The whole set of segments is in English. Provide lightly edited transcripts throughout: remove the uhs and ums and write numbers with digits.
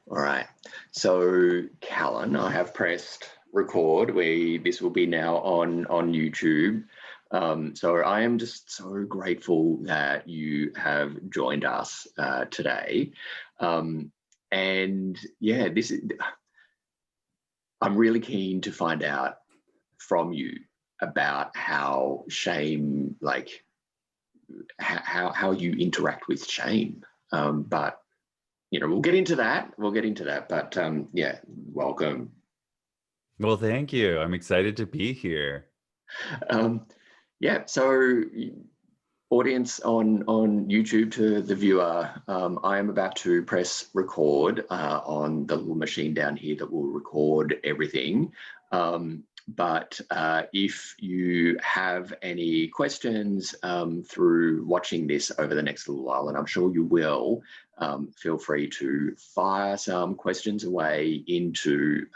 All right. So, Callan, I have pressed record. This will be now on YouTube. So I am just so grateful that you have joined us today. And yeah, I'm really keen to find out from you about how shame, like how you interact with shame. But we'll get into that. But yeah, welcome. Well, thank you. I'm excited to be here. Yeah, so audience on YouTube, to the viewer, I am about to press record on the little machine down here that will record everything. But if you have any questions through watching this over the next little while, and I'm sure you will, feel free to fire some questions away into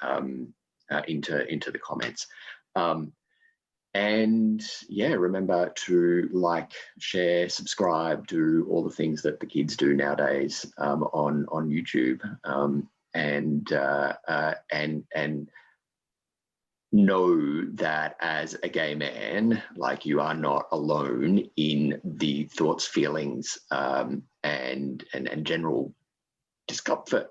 the comments. And yeah, remember to like, share, subscribe, do all the things that the kids do nowadays on YouTube, and know that as a gay man, like, you are not alone in the thoughts, feelings, and general discomfort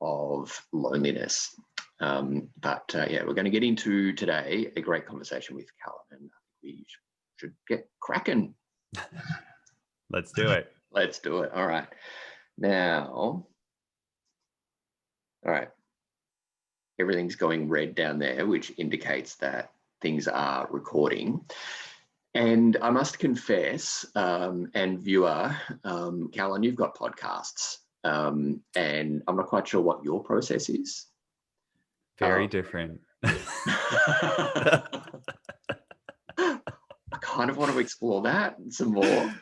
of loneliness. But yeah, we're going to get into today a great conversation with Callan, and we should get cracking. Let's do it. Let's do it. All right. Now, all right. Everything's going red down there, which indicates that things are recording. And I must confess, and viewer, Callan, you've got podcasts, and I'm not quite sure what your process is. Very different. I kind of want to explore that some more,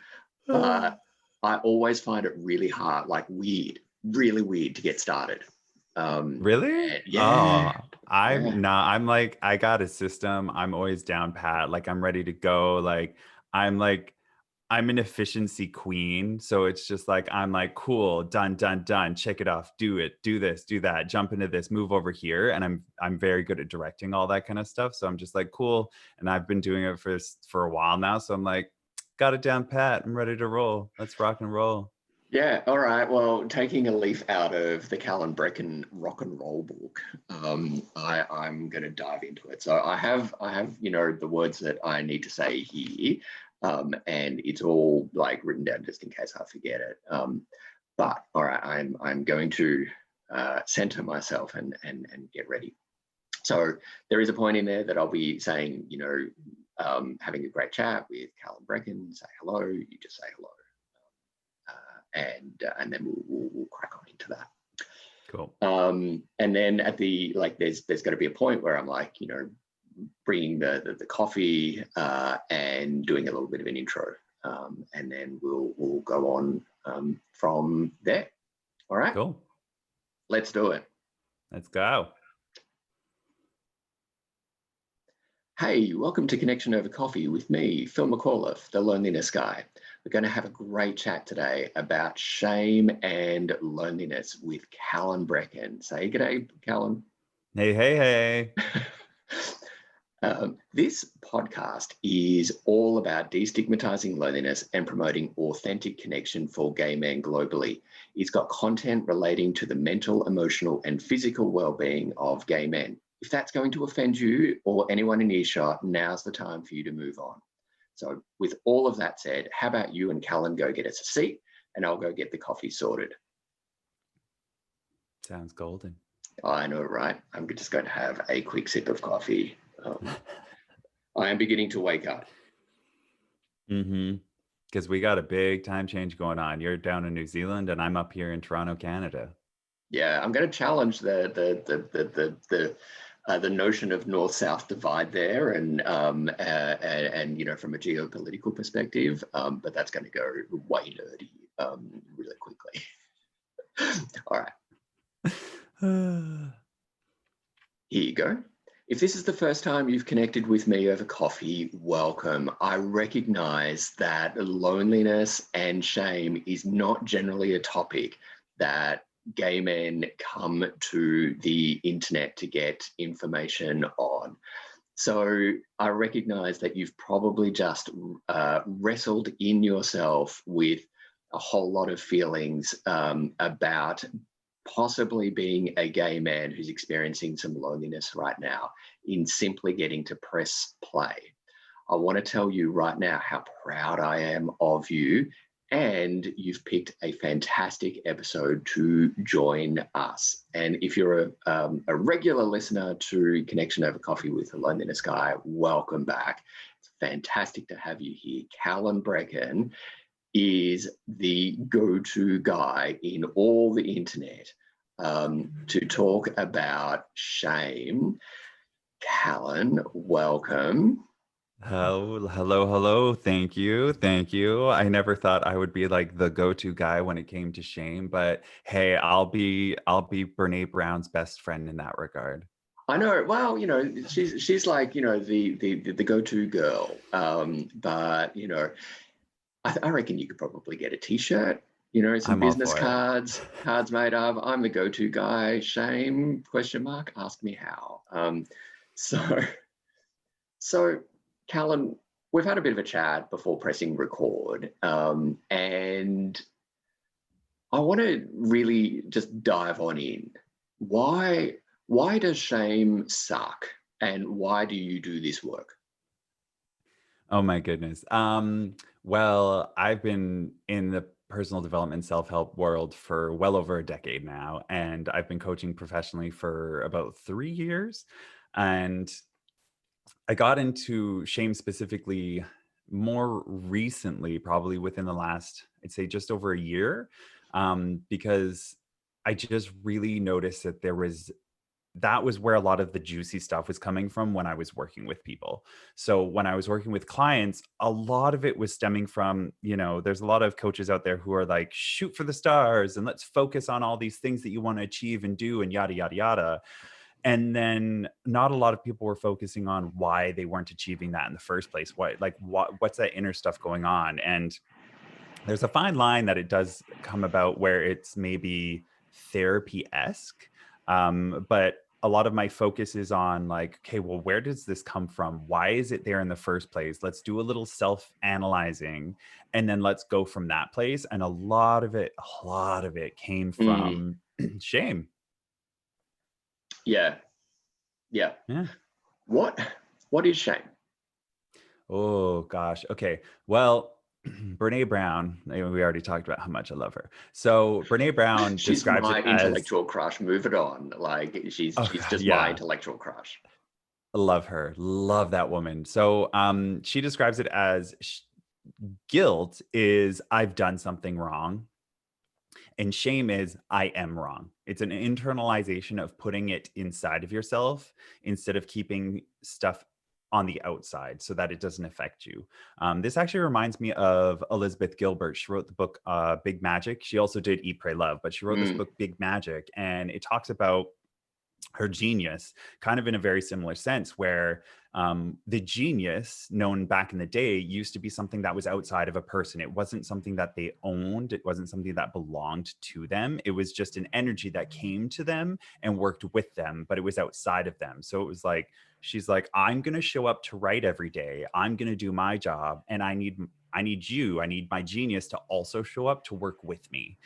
but I always find it really hard, like really weird to get started. Really? Yeah. Oh, I'm like, I got a system. I'm always down pat. Like, I'm ready to go. I'm an efficiency queen. So it's just like, I'm like, cool, done, check it off, do it, do this, do that, jump into this, move over here. And I'm very good at directing all that kind of stuff. So I'm just like, cool. And I've been doing it for a while now. So I'm like, got it down pat. I'm ready to roll. Let's rock and roll. Yeah, all right. Well, taking a leaf out of the Calan Breckon rock and roll book, I'm going to dive into it. So I have the words that I need to say here, and it's all like written down just in case I forget it. But all right, I'm going to center myself and get ready. So there is a point in there that I'll be saying, having a great chat with Calan Breckon. Say hello. You just say hello. And then we'll crack on into that. Cool. And then at the, like, there's got to be a point where I'm like, bringing the coffee and doing a little bit of an intro, and then we'll go on from there. All right. Cool. Let's do it. Let's go. Hey, welcome to Connection Over Coffee with me, Phil McAuliffe, the Loneliness Guy. We're going to have a great chat today about shame and loneliness with Calan Breckon. Say g'day, Calan. Hey. This podcast is all about destigmatizing loneliness and promoting authentic connection for gay men globally. It's got content relating to the mental, emotional, and physical well-being of gay men. If that's going to offend you or anyone in earshot, now's the time for you to move on. So with all of that said, how about you and Callan go get us a seat, and I'll go get the coffee sorted. Sounds golden. I know, right? I'm just going to have a quick sip of coffee. I am beginning to wake up. Because we got a big time change going on. You're down in New Zealand and I'm up here in Toronto, Canada. Yeah, I'm going to challenge the notion of north-south divide there, and from a geopolitical perspective, but that's going to go way nerdy really quickly. All right. Here you go. If this is the first time you've connected with me over coffee, welcome. I recognize that loneliness and shame is not generally a topic that gay men come to the internet to get information on. So I recognize that you've probably just wrestled in yourself with a whole lot of feelings about possibly being a gay man who's experiencing some loneliness right now in simply getting to press play. I want to tell you right now how proud I am of you, and you've picked a fantastic episode to join us. And if you're a regular listener to Connection Over Coffee with the Loneliness Guy, welcome back. It's fantastic to have you here. Calan Breckon is the go-to guy in all the internet to talk about shame. Calan, welcome. Hello. Thank you. I never thought I would be like the go-to guy when it came to shame, but hey, I'll be Brene Brown's best friend in that regard. I know. Well, she's like, the go-to girl. But I reckon you could probably get a T-shirt. Some I'm all business for it. cards made of "I'm the go-to guy." Shame? Question mark. Ask me how. So, so, Callan, we've had a bit of a chat before pressing record, and I want to really just dive on in. Why does shame suck, and why do you do this work? Oh my goodness. Well, I've been in the personal development self-help world for well over a decade now, and I've been coaching professionally for about 3 years. And I got into shame specifically more recently, probably within the last, I'd say just over a year, because I just really noticed that that was where a lot of the juicy stuff was coming from when I was working with people. So when I was working with clients, a lot of it was stemming from, there's a lot of coaches out there who are like, shoot for the stars and let's focus on all these things that you want to achieve and do and yada, yada, yada. And then not a lot of people were focusing on why they weren't achieving that in the first place. What's that inner stuff going on? And there's a fine line that it does come about where it's maybe therapy-esque. But a lot of my focus is on like, okay, well, where does this come from? Why is it there in the first place? Let's do a little self-analyzing and then let's go from that place. And a lot of it came Mm, from shame. yeah, yeah. Yeah. What what is shame? Oh gosh. Okay. Well, Brene Brown, we already talked about how much I love her. So Brene Brown She's describes my it as, intellectual crush. Move it on. Like oh she's God, just my yeah, intellectual crush. love her, love that woman. So she describes it as guilt is I've done something wrong, and shame is I am wrong. It's an internalization of putting it inside of yourself instead of keeping stuff on the outside so that it doesn't affect you. This actually reminds me of Elizabeth Gilbert. She wrote the book Big Magic. She also did Eat, Pray, Love, but she wrote this Mm, book Big Magic, and it talks about her genius kind of in a very similar sense where the genius known back in the day used to be something that was outside of a person. It wasn't something that they owned. It wasn't something that belonged to them. It was just an energy that came to them and worked with them, but it was outside of them. So it was like, she's like, I'm going to show up to write every day. I'm going to do my job, and I need my genius to also show up to work with me.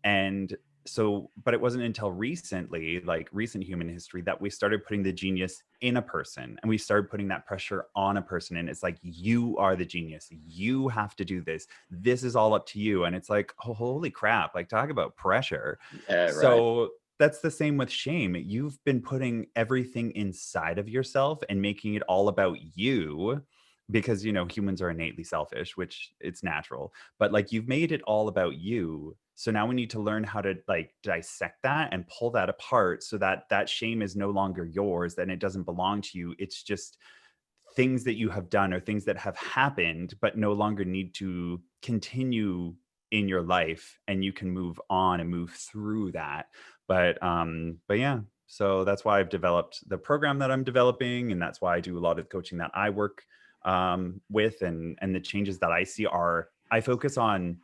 And so, but it wasn't until recently, like recent human history, that we started putting the genius in a person, and we started putting that pressure on a person. And it's like, you are the genius. You have to do this. This is all up to you. And it's like, oh, holy crap. Like, talk about pressure. yeah, right. So that's the same with shame. You've been putting everything inside of yourself and making it all about you because, humans are innately selfish, which it's natural, but like you've made it all about you. So now we need to learn how to like dissect that and pull that apart so that that shame is no longer yours, then it doesn't belong to you. It's just things that you have done or things that have happened but no longer need to continue in your life, and you can move on and move through that. But yeah, so that's why I've developed the program that I'm developing, and that's why I do a lot of the coaching that I work with, and the changes that I see are I focus on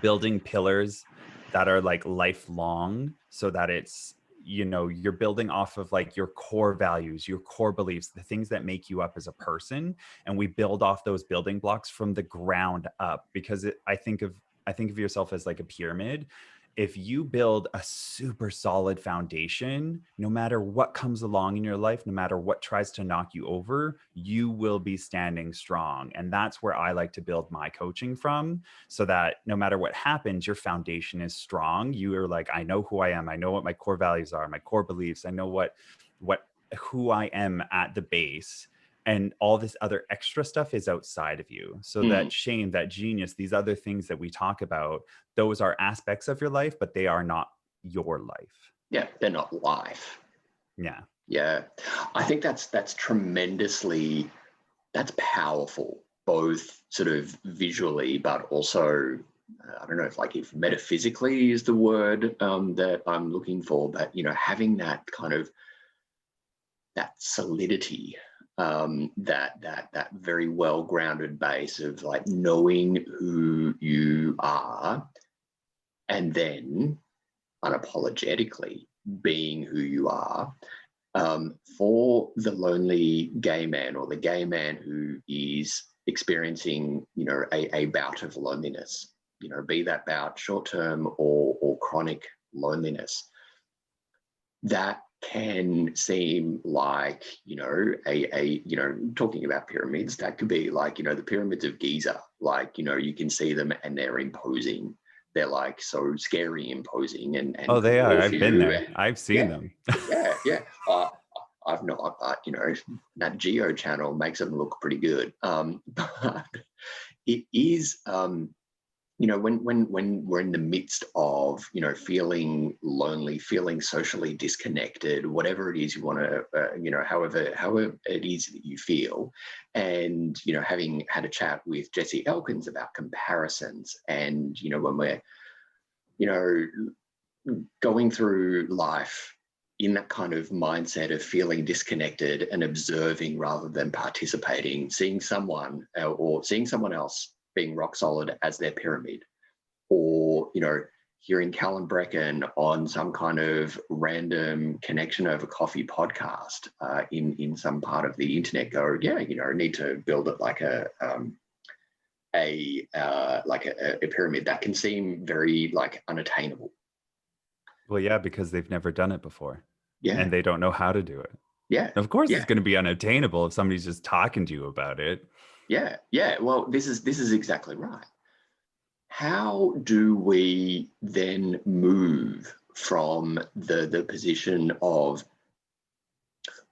building pillars that are like lifelong, so that it's, you know, you're building off of like your core values, your core beliefs, the things that make you up as a person. And we build off those building blocks from the ground up, because I think of yourself as like a pyramid. If you build a super solid foundation, no matter what comes along in your life, no matter what tries to knock you over, you will be standing strong. And that's where I like to build my coaching from, so that no matter what happens, your foundation is strong. You are like, I know who I am. I know what my core values are, my core beliefs. I know what who I am at the base. And all this other extra stuff is outside of you. So that shame, that genius, these other things that we talk about, those are aspects of your life, but they are not your life. Yeah, they're not life. Yeah. Yeah. I think that's tremendously, that's powerful, both sort of visually, but also, I don't know if metaphysically is the word that I'm looking for, but, you know, having that kind of, that solidity, that very well grounded base of like knowing who you are, and then unapologetically being who you are. For the lonely gay man, or the gay man who is experiencing, you know, a bout of loneliness, you know, be that bout short-term or chronic loneliness, that can seem like, you know, you know, talking about pyramids, that could be like, you know, the pyramids of Giza. Like, you know, you can see them and they're imposing. They're like so scary imposing and Oh, they are. dwarf I've been you. there. And I've seen yeah, them. yeah. I've not, you know, that Geo channel makes them look pretty good. But it is, you know, when we're in the midst of, you know, feeling lonely, feeling socially disconnected, whatever it is you want to, you know, however it is that you feel, and, you know, having had a chat with Jesse Elkins about comparisons, and, you know, when we're, you know, going through life in that kind of mindset of feeling disconnected and observing rather than participating, seeing someone or seeing someone else being rock solid as their pyramid, or, you know, hearing Calan Breckon on some kind of random connection over coffee podcast in some part of the internet, go, yeah, you know, need to build it like a pyramid. That can seem very like unattainable. Well, yeah, because they've never done it before Yeah, and they don't know how to do it. yeah, Of course, it's yeah. going to be unattainable if somebody's just talking to you about it. Yeah. Well, this is exactly right. How do we then move from the position of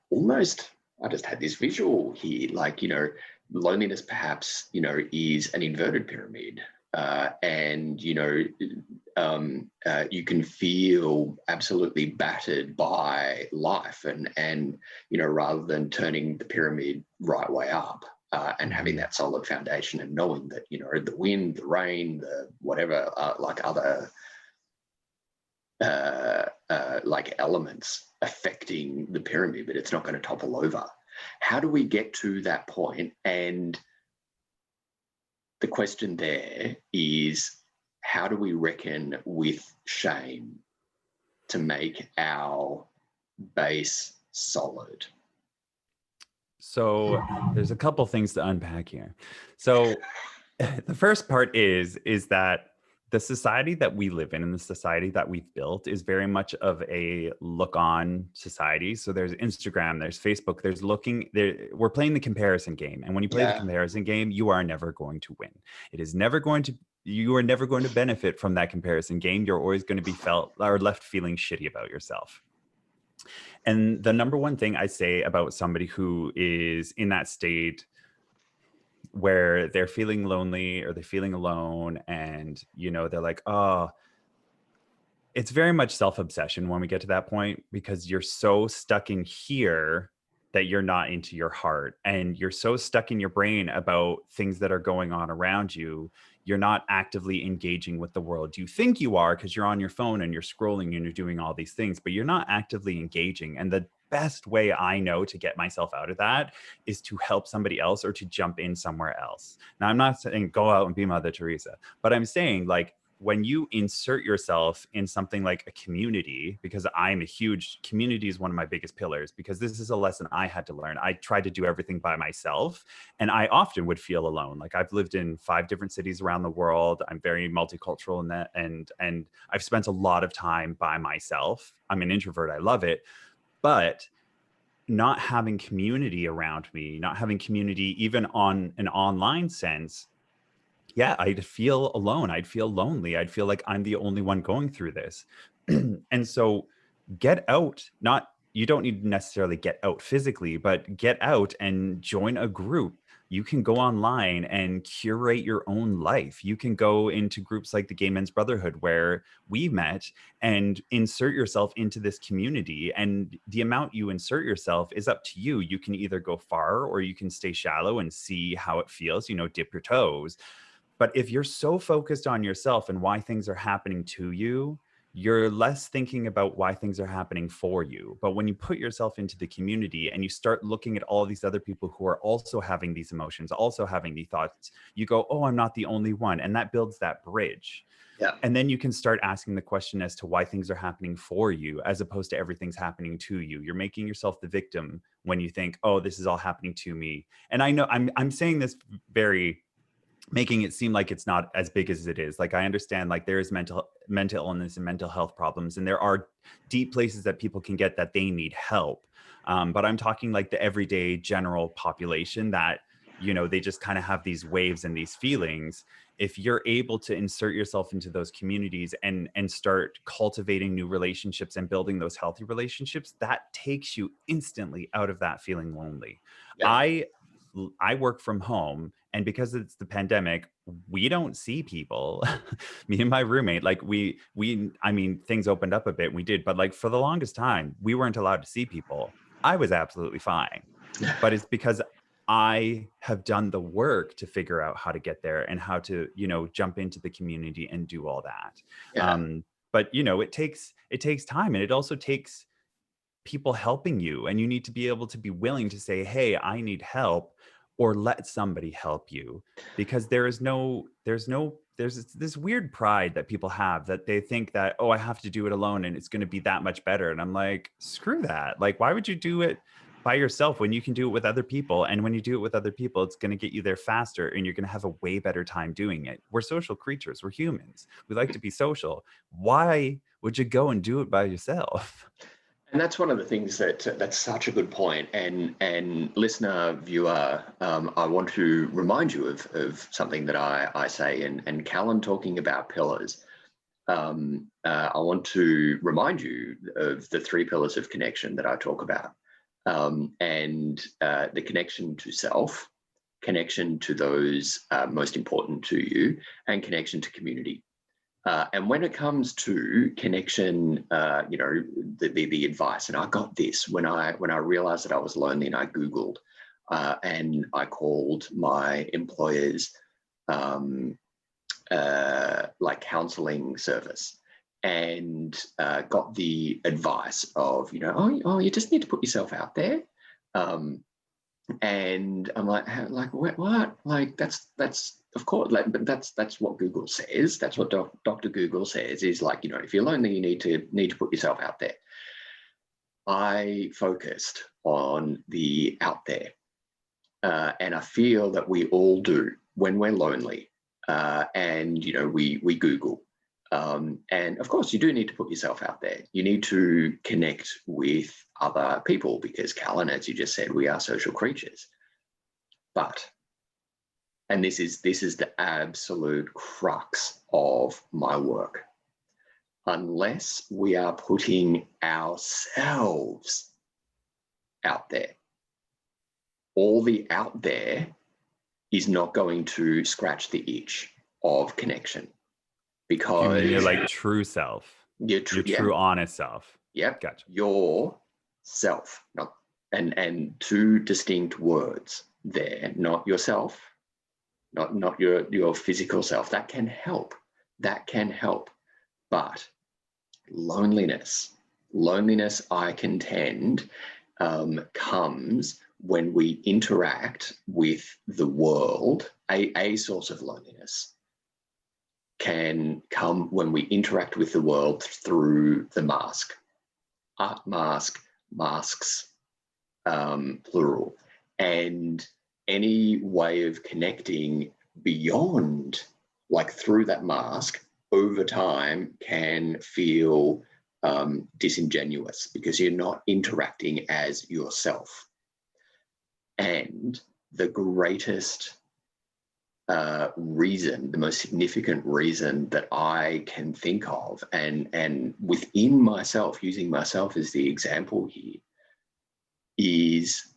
almost, I just had this visual here, like, you know, loneliness perhaps, you know, is an inverted pyramid. And, you know, you can feel absolutely battered by life, and, you know, rather than turning the pyramid right way up, and having that solid foundation and knowing that, you know, the wind, the rain, the whatever, like other like elements affecting the pyramid, but it's not going to topple over. How do we get to that point? And the question there is, how do we reckon with shame to make our base solid? So there's a couple things to unpack here. So the first part is that the society that we live in and the society that we've built is very much of a look on society. So there's Instagram, there's Facebook, there's looking there. We're playing the comparison game. And when you play the Yeah. comparison game, you are never going to win. It is never going to, you are never going to benefit from that comparison game. You're always going to be felt or left feeling shitty about yourself. And the number one thing I say about somebody who is in that state where they're feeling lonely or they're feeling alone, and, you know, they're like, oh, it's very much self-obsession when we get to that point, because you're so stuck in here that you're not into your heart, and you're so stuck in your brain about things that are going on around you. You're not actively engaging with the world. You think you are because you're on your phone and you're scrolling and you're doing all these things, but you're not actively engaging. And the best way I know to get myself out of that is to help somebody else or to jump in somewhere else. Now, I'm not saying go out and be Mother Teresa, but I'm saying, like, when you insert yourself in something like a community, because I'm a huge community is one of my biggest pillars, because this is a lesson I had to learn. I tried to do everything by myself, and I often would feel alone. Like, I've lived in 5 different cities around the world. I'm very multicultural in that, and I've spent a lot of time by myself. I'm an introvert. I love it. But not having community around me, not having community even on an online sense, yeah, I'd feel alone. I'd feel lonely. I'd feel like I'm the only one going through this. And so get out, not, you don't need to necessarily get out physically, but get out and join a group. You can go online and curate your own life. You can go into groups like the Gay Men's Brotherhood, where we met, and insert yourself into this community. And the amount you insert yourself is up to you. You can either go far or you can stay shallow and see how it feels, dip your toes. But if you're so focused on yourself and why things are happening to you, you're less thinking about why things are happening for you. But when you put yourself into the community and you start looking at all these other people who are also having these emotions, also having these thoughts, you go, oh, I'm not the only one. And that builds that bridge. Yeah. And then you can start asking the question as to why things are happening for you, as opposed to everything's happening to you. You're making yourself the victim when you think, oh, this is all happening to me. And I know I'm saying this very, making it seem like it's not as big as it is. Like, I understand, like, there is mental illness and mental health problems, and there are deep places that people can get that they need help. But I'm talking like the everyday general population that, they just kind of have these waves and these feelings. If you're able to insert yourself into those communities and start cultivating new relationships and building those healthy relationships, that takes you instantly out of that feeling lonely. Yeah. I work from home, and because it's the pandemic, we don't see people. Me and my roommate, like, I mean, things opened up a bit, we did, but like, for the longest time, we weren't allowed to see people. I was absolutely fine. But it's because I have done the work to figure out how to get there and how to, jump into the community and do all that. Yeah. But it takes time, and it also takes people helping you, and you need to be able to be willing to say, hey, I need help, or let somebody help you. Because there's this weird pride that people have, that they think that, oh, I have to do it alone and it's going to be that much better. And I'm like, screw that. Like, why would you do it by yourself when you can do it with other people? And when you do it with other people, it's going to get you there faster, and you're going to have a way better time doing it. We're social creatures. We're humans. We like to be social. Why would you go and do it by yourself? And that's one of the things that's such a good point. And listener, viewer, I want to remind you of something that I say, and Calan talking about pillars. I want to remind you of the 3 pillars of connection that I talk about, and the connection to self, connection to those most important to you, and connection to community. And when it comes to connection, the advice, and I got this when I realized that I was lonely, and I Googled and I called my employer's like counseling service, and got the advice of, oh, you just need to put yourself out there. And I'm like, what? Like, that's of course, like, but that's what Google says. That's what Dr. Google says, is like, if you're lonely, you need to put yourself out there. I focused on the out there, and I feel that we all do when we're lonely, and we Google. And of course, you do need to put yourself out there. You need to connect with other people, because, Calan, as you just said, we are social creatures. But, and this is the absolute crux of my work, unless we are putting ourselves out there, all the out there is not going to scratch the itch of connection. Because you mean your, like, true self, your true honest self? Yep. Gotcha. Your self, not and 2 distinct words there, not yourself, not your physical self. That can help. But loneliness, I contend, comes when we interact with the world, a source of loneliness. can come when we interact with the world through the mask. Art mask, masks, plural. And any way of connecting beyond, like through that mask, over time can feel disingenuous because you're not interacting as yourself. And the greatest reason, the most significant reason that I can think of, and within myself, using myself as the example here, is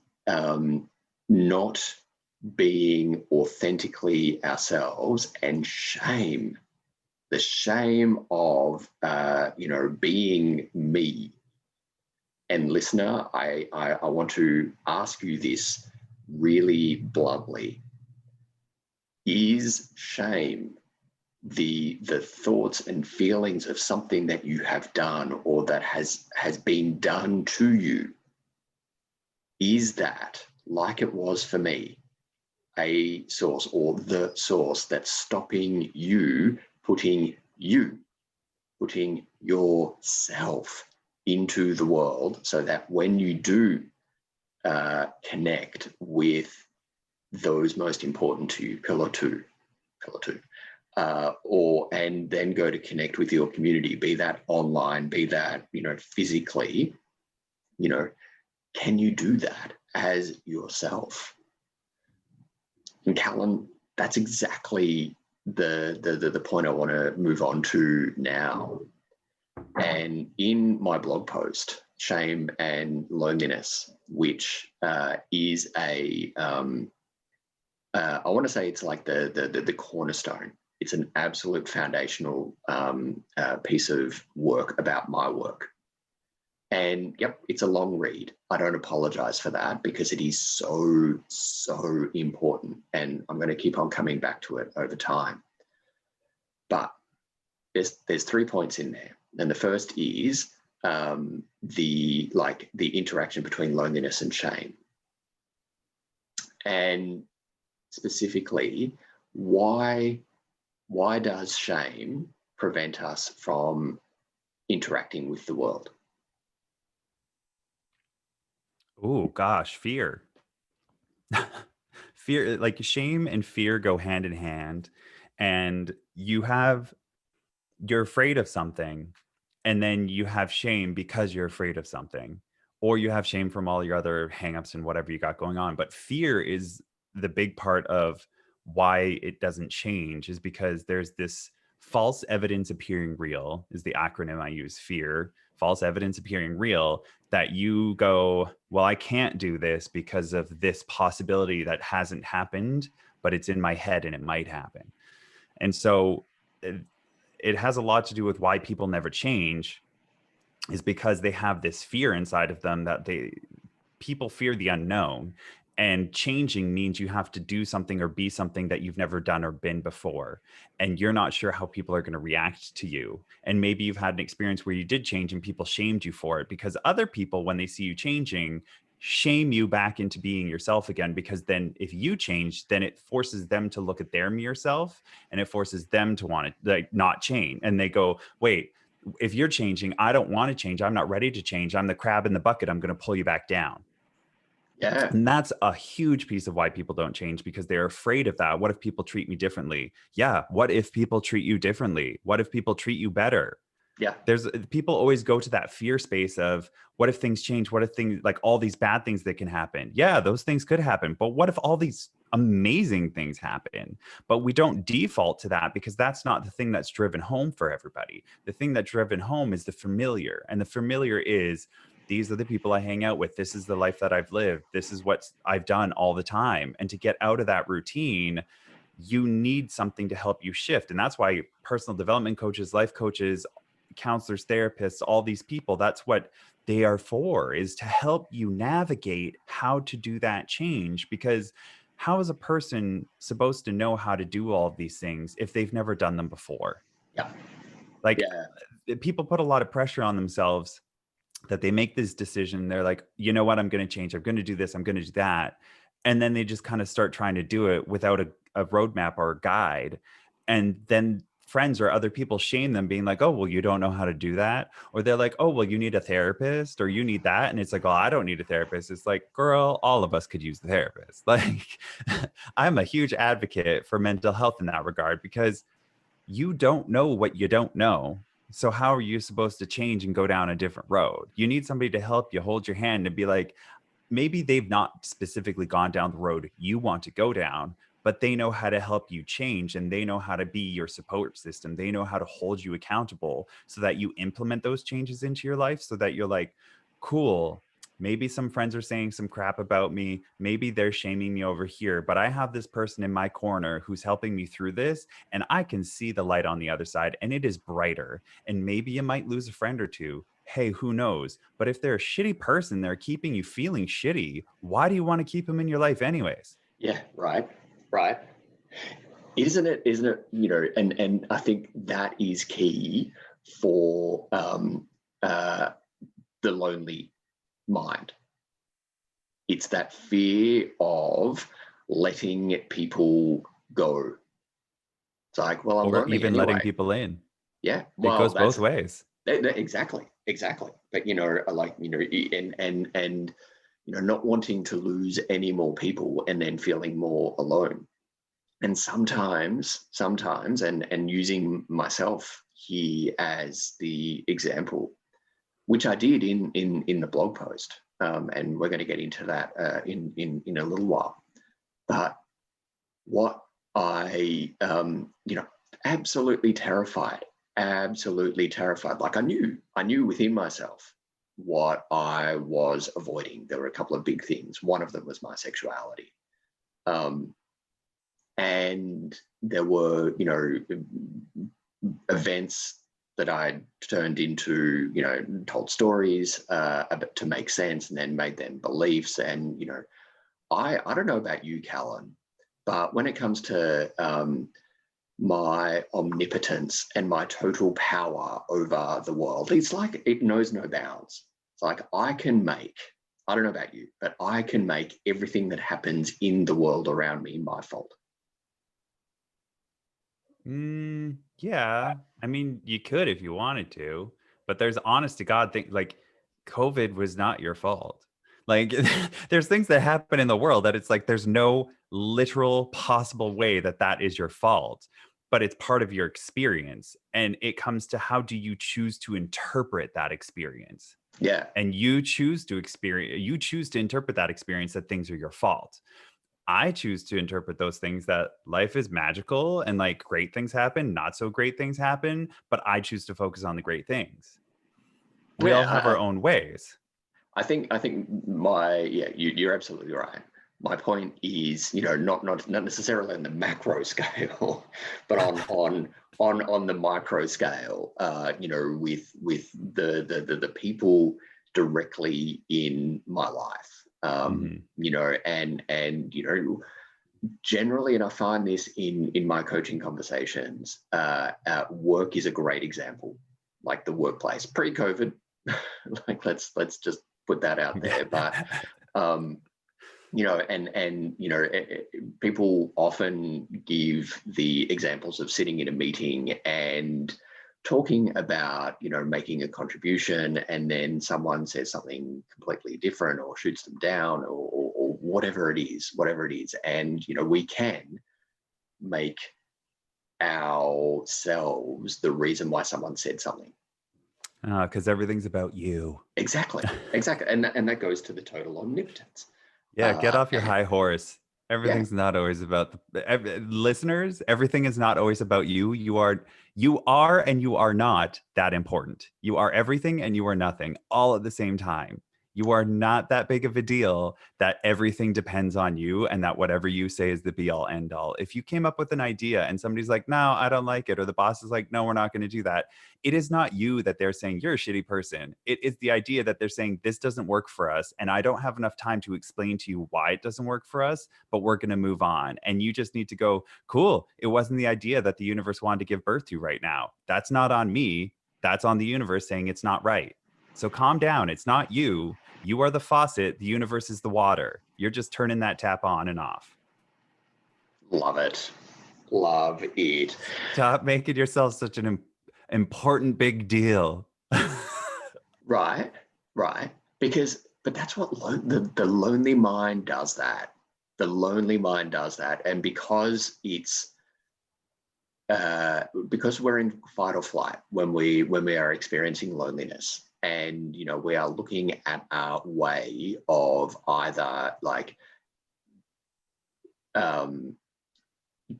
not being authentically ourselves, and shame, the shame of being me. And listener, I want to ask you this really bluntly. Is shame the thoughts and feelings of something that you have done or that has been done to you? Is that, like it was for me, a source or the source that's stopping you putting yourself into the world, so that when you do connect with those most important to you, pillar two, and then go to connect with your community, be that online, be that, physically, can you do that as yourself? And Calan, that's exactly the point I want to move on to now. And in my blog post, Shame and Loneliness, which is I want to say it's like the cornerstone. It's an absolute foundational piece of work about my work. And yep, it's a long read. I don't apologize for that because it is so, so important. And I'm going to keep on coming back to it over time. But there's 3 points in there. And the first is the interaction between loneliness and shame. And specifically, why does shame prevent us from interacting with the world? Oh gosh, fear. Fear, like shame and fear go hand in hand. And you're afraid of something, and then you have shame because you're afraid of something, or you have shame from all your other hangups and whatever you got going on. But fear is the big part of why it doesn't change, is because there's this false evidence appearing real, is the acronym I use, fear, false evidence appearing real, that you go, well, I can't do this because of this possibility that hasn't happened, but it's in my head and it might happen. And so it has a lot to do with why people never change, is because they have this fear inside of them that people fear the unknown, and changing means you have to do something or be something that you've never done or been before, and you're not sure how people are going to react to you. And maybe you've had an experience where you did change and people shamed you for it, because other people, when they see you changing, shame you back into being yourself again, because then if you change, then it forces them to look at their mirror self, and it forces them to want to like not change. And they go, wait, if you're changing, I don't want to change. I'm not ready to change. I'm the crab in the bucket. I'm going to pull you back down. Yeah. And that's a huge piece of why people don't change, because they're afraid of that. What if people treat me differently? Yeah. What if people treat you differently? What if people treat you better? Yeah. There's people always go to that fear space of, what if things change? What if things, like all these bad things that can happen? Yeah, those things could happen. But what if all these amazing things happen? But we don't default to that, because that's not the thing that's driven home for everybody. The thing that's driven home is the familiar. And the familiar is, these are the people I hang out with. This is the life that I've lived. This is what I've done all the time. And to get out of that routine, you need something to help you shift. And that's why personal development coaches, life coaches, counselors, therapists, all these people, that's what they are for, is to help you navigate how to do that change. Because how is a person supposed to know how to do all of these things if they've never done them before? Yeah. Like, Yeah. people put a lot of pressure on themselves, that they make this decision. They're like, you know what, I'm going to change. I'm going to do this. I'm going to do that. And then they just kind of start trying to do it without a roadmap or a guide. And then friends or other people shame them, being like, oh, well, you don't know how to do that. Or they're like, oh, well, you need a therapist or you need that. And it's like, oh, I don't need a therapist. It's like, girl, all of us could use the therapist. Like, I'm a huge advocate for mental health in that regard, because you don't know what you don't know. So how are you supposed to change and go down a different road? You need somebody to help you, hold your hand, and be like, maybe they've not specifically gone down the road you want to go down, but they know how to help you change, and they know how to be your support system. They know how to hold you accountable so that you implement those changes into your life, so that you're like, cool, maybe some friends are saying some crap about me. Maybe they're shaming me over here, but I have this person in my corner who's helping me through this, and I can see the light on the other side, and it is brighter. And maybe you might lose a friend or two. Hey, who knows? But if they're a shitty person, they're keeping you feeling shitty. Why do you want to keep them in your life anyways? Yeah, right, right. Isn't it? Isn't it? And I think that is key for the lonely mind. It's that fear of letting people go. It's like, well, I'm Or lonely even letting anyway. people in. Yeah, It well, goes both ways. exactly. But and not wanting to lose any more people and then feeling more alone. And sometimes, and using myself here as the example, which I did in the blog post, and we're going to get into that in a little while. But what I absolutely terrified, like I knew within myself what I was avoiding. There were a couple of big things. One of them was my sexuality, and there were events that I turned into, told stories to make sense, and then made them beliefs. And I don't know about you, Calan, but when it comes to my omnipotence and my total power over the world, it's like it knows no bounds. It's like I don't know about you, but I can make everything that happens in the world around me my fault. Yeah. I mean, you could if you wanted to, but there's honest to God thing, like COVID was not your fault. Like there's things that happen in the world that it's like there's no literal possible way that that is your fault, but it's part of your experience, and it comes to how do you choose to interpret that experience. Yeah. And you choose to interpret that experience that things are your fault. I choose to interpret those things that life is magical and like great things happen, not so great things happen, but I choose to focus on the great things. We all have our Yeah, own ways. I think you're absolutely right. My point is, not necessarily on the macro scale, but on the micro scale. With the people directly in my life. Mhm. And generally, and I find this in my coaching conversations, work is a great example, like the workplace pre-COVID. Like let's just put that out there. But people often give the examples of sitting in a meeting and talking about making a contribution, and then someone says something completely different or shoots them down, or whatever it is, and we can make ourselves the reason why someone said something. Because everything's about you. Exactly. And that goes to the total omnipotence. Yeah, get off your high horse. Yeah, Everything's not always about listeners. Everything is not always about you. You are and you are not that important. You are everything and you are nothing all at the same time. You are not that big of a deal that everything depends on you and that whatever you say is the be all end all. If you came up with an idea and somebody's like, no, I don't like it, or the boss is like, no, we're not going to do that, it is not you that they're saying you're a shitty person. It is the idea that they're saying this doesn't work for us. And I don't have enough time to explain to you why it doesn't work for us, but we're going to move on. And you just need to go, cool. It wasn't the idea that the universe wanted to give birth to right now. That's not on me. That's on the universe saying it's not right. So calm down. It's not you. You are the faucet. The universe is the water. You're just turning that tap on and off. love it. Love it. Stop making yourself such an important big deal. Right, right. Because, but that's what the lonely mind does that. The lonely mind does that. And because we're in fight or flight when we are experiencing loneliness, and we are looking at our way of either like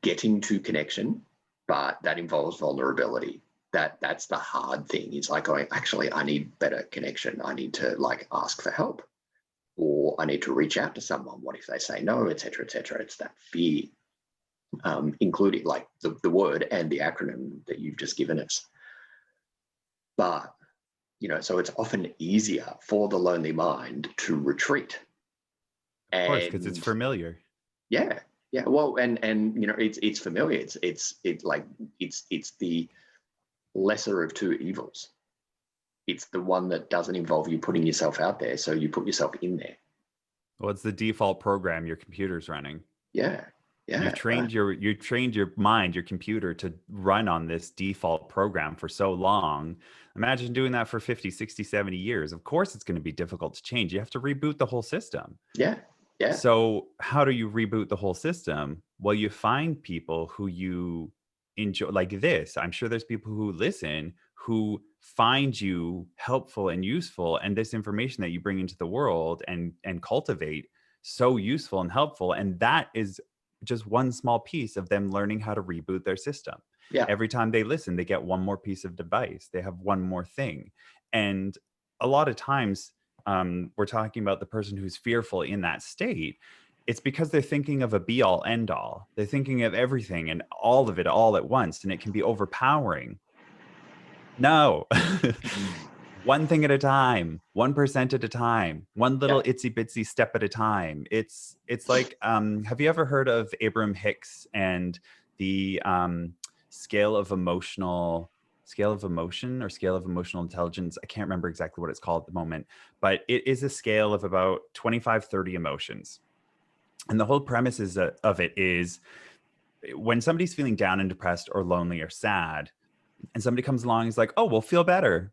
getting to connection, but that involves vulnerability. That's the hard thing. It's like going, actually, I need better connection. I need to like ask for help, or I need to reach out to someone. What if they say no, etc., etc. It's that fear, including like the word and the acronym that you've just given us. But so it's often easier for the lonely mind to retreat. Of course, because it's familiar. Yeah, yeah. Well, and it's familiar. It's the lesser of two evils. It's the one that doesn't involve you putting yourself out there, so you put yourself in there. Well, it's the default program your computer's running. Yeah, yeah. You've trained your mind, your computer, to run on this default program for so long. Imagine doing that for 50, 60, 70 years. Of course, it's going to be difficult to change. You have to reboot the whole system. Yeah, yeah. So how do you reboot the whole system? Well, you find people who you enjoy, like this. I'm sure there's people who listen who find you helpful and useful, and this information that you bring into the world and cultivate so useful and helpful. And that is just one small piece of them learning how to reboot their system. Yeah. Every time they listen, they get one more piece of device. They have one more thing. And a lot of times, we're talking about the person who's fearful in that state. It's because they're thinking of a be all end all. They're thinking of everything and all of it all at once, and it can be overpowering. No. One thing at a time, 1% at a time, one little itsy bitsy step at a time. It's like, have you ever heard of Abraham Hicks and the scale of emotion or scale of emotional intelligence? I can't remember exactly what it's called at the moment, but it is a scale of about 25, 30 emotions. And the whole premise of it is when somebody's feeling down and depressed or lonely or sad, and somebody comes along and is like, oh, we'll feel better.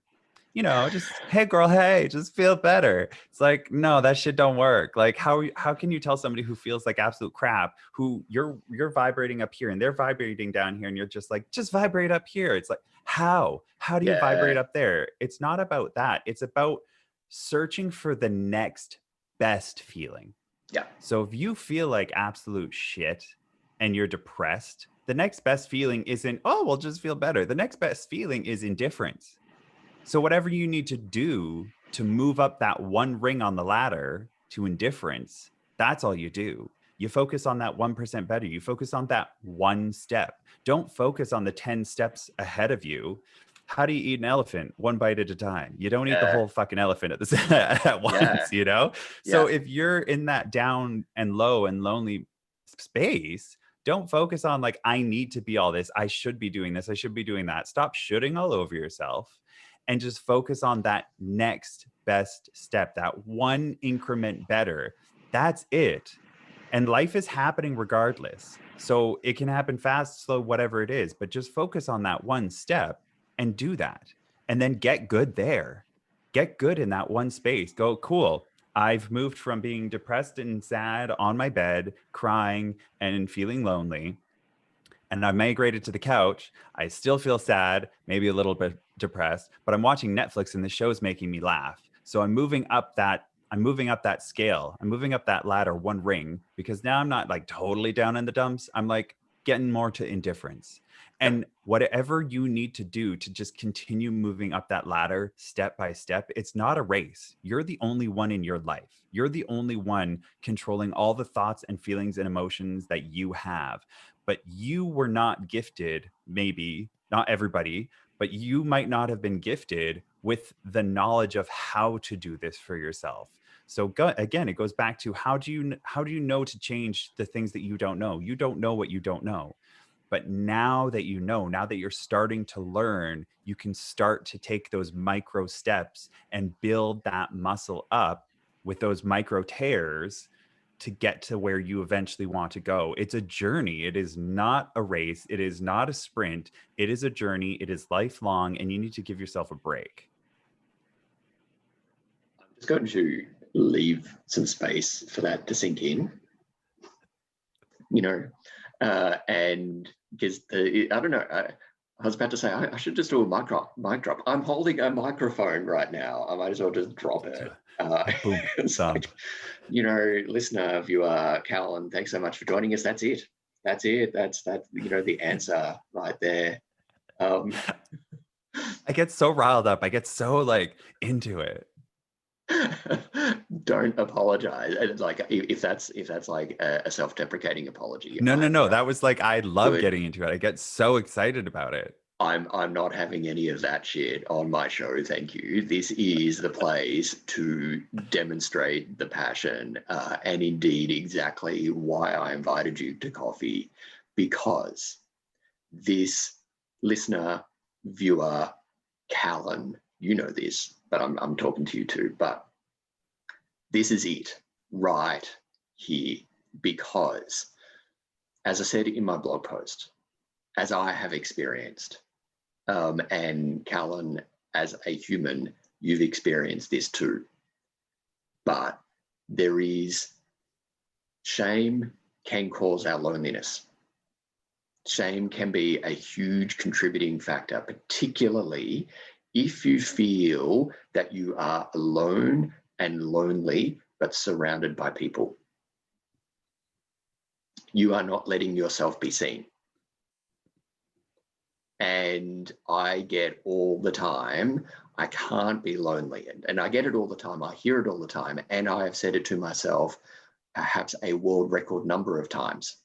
Just, hey girl, hey, just feel better. It's like, no, that shit don't work. Like, how can you tell somebody who feels like absolute crap, who you're vibrating up here and they're vibrating down here, and you're just like, just vibrate up here? It's like, how do you vibrate up there? It's not about that. It's about searching for the next best feeling. Yeah. So if you feel like absolute shit and you're depressed, the next best feeling isn't, oh, we'll just feel better. The next best feeling is indifference. So whatever you need to do to move up that one ring on the ladder to indifference, that's all you do. You focus on that 1% better. You focus on that one step. Don't focus on the 10 steps ahead of you. How do you eat an elephant? One bite at a time. You don't eat the whole fucking elephant at once, So if you're in that down and low and lonely space, don't focus on like, I need to be all this. I should be doing this. I should be doing that. Stop shooting all over yourself and just focus on that next best step, that one increment better. That's it. And life is happening regardless. So it can happen fast, slow, whatever it is, but just focus on that one step and do that. And then get good there. Get good in that one space. Go, cool. I've moved from being depressed and sad on my bed, crying and feeling lonely, and I've migrated to the couch. I still feel sad, maybe a little bit depressed, but I'm watching Netflix and the show's making me laugh. So I'm moving up that scale. I'm moving up that ladder one ring, because now I'm not like totally down in the dumps. I'm like getting more to indifference. And whatever you need to do to just continue moving up that ladder step by step, it's not a race. You're the only one in your life. You're the only one controlling all the thoughts and feelings and emotions that you have. But you were not gifted, maybe not everybody, but you might not have been gifted with the knowledge of how to do this for yourself. So again, it goes back to how do you know to change the things that you don't know? You don't know what you don't know. But now that you know, now that you're starting to learn, you can start to take those micro steps and build that muscle up with those micro tears to get to where you eventually want to go. It's a journey. It is not a race. It is not a sprint. It is a journey. It is lifelong, and you need to give yourself a break. I'm just going to leave some space for that to sink in, and because I don't know, I was about to say I should just do a mic drop. I'm holding a microphone right now. I might as well just drop it. Boom, thump. Listener, viewer, Calan, thanks so much for joining us. That's it. That's the answer right there. I get so riled up. I get so into it. Don't apologize. Like if that's like a self-deprecating apology. No. That was I love Good. getting into it. I get so excited about it. I'm not having any of that shit on my show. Thank you. This is the place to demonstrate the passion, and indeed exactly why I invited you to coffee, because this listener, viewer, Calan, you know this, but I'm talking to you too. But this is it right here, because, as I said in my blog post, as I have experienced, and Calan, as a human, you've experienced this too. But there is shame can cause our loneliness. Shame can be a huge contributing factor, particularly if you feel that you are alone and lonely, but surrounded by people. You are not letting yourself be seen. And I get all the time, I can't be lonely. And I get it all the time. I hear it all the time. And I have said it to myself perhaps a world record number of times,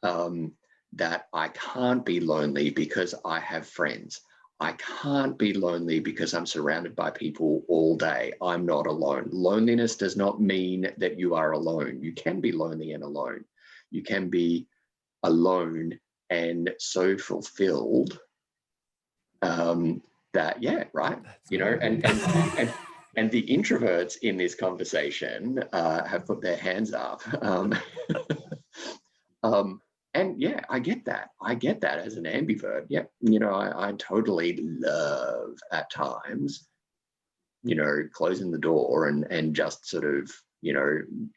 that I can't be lonely because I have friends. I can't be lonely because I'm surrounded by people all day. I'm not alone. Loneliness does not mean that you are alone. You can be lonely and alone. You can be alone and so fulfilled that, yeah, right. And the introverts in this conversation have put their hands up. And yeah, I get that. I get that as an ambivert. Yeah, I totally love at times, closing the door and just sort of,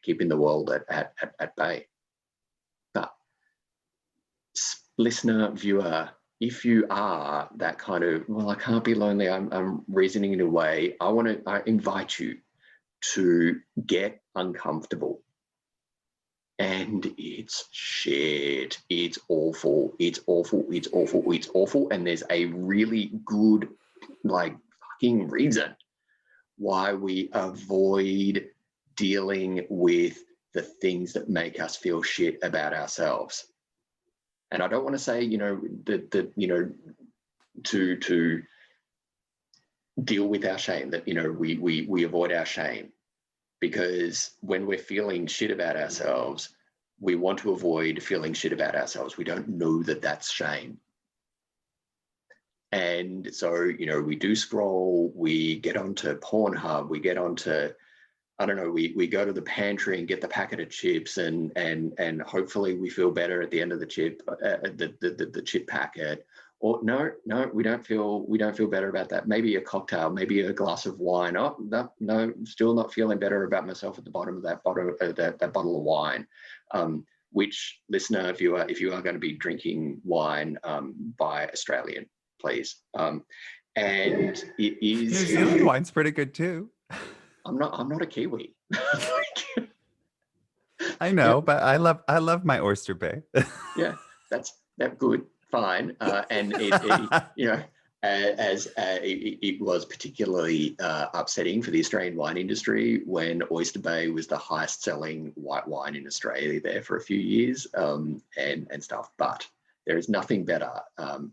keeping the world at bay. But listener, viewer, if you are that kind of, well, I can't be lonely, I'm reasoning in a way, I invite you to get uncomfortable. And it's shit. It's awful. It's awful. It's awful. It's awful. And there's a really good, fucking reason why we avoid dealing with the things that make us feel shit about ourselves. And I don't want to say, to deal with our shame, that, we avoid our shame. Because when we're feeling shit about ourselves, we want to avoid feeling shit about ourselves. We don't know that that's shame. And so, we do scroll, we get onto Pornhub, we get onto, I don't know, we go to the pantry and get the packet of chips, and hopefully we feel better at the end of the chip, the chip packet. Or no, we don't feel better about that. Maybe a cocktail, maybe a glass of wine. Oh, no, still not feeling better about myself at the bottom of that bottle, that bottle of wine. Which, listener, viewer, if you are going to be drinking wine, buy Australian, please. And it is. New Zealand wine's pretty good too. I'm not a Kiwi. I know, but I love my Oyster Bay. Yeah, that's good. Fine, and it was particularly upsetting for the Australian wine industry when Oyster Bay was the highest selling white wine in Australia there for a few years, and stuff. But there is nothing better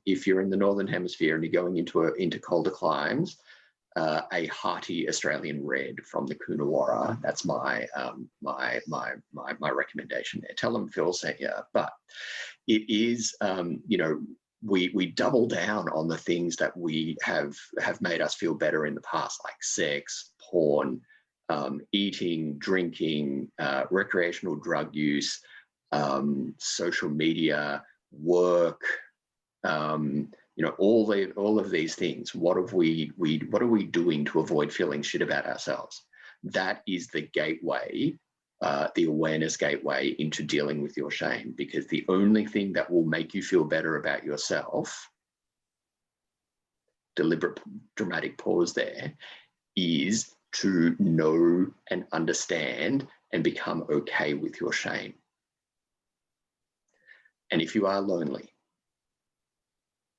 if you're in the Northern Hemisphere and you're going into colder climes. A hearty Australian red from the Coonawarra. That's my recommendation there. Tell them Phil sent you. But it is, we double down on the things that we have made us feel better in the past, like sex, porn, eating, drinking, recreational drug use, social media, work, all of these things. What are we doing to avoid feeling shit about ourselves? That is the gateway, the awareness gateway into dealing with your shame, because the only thing that will make you feel better about yourself, deliberate dramatic pause there, is to know and understand and become okay with your shame. And if you are lonely,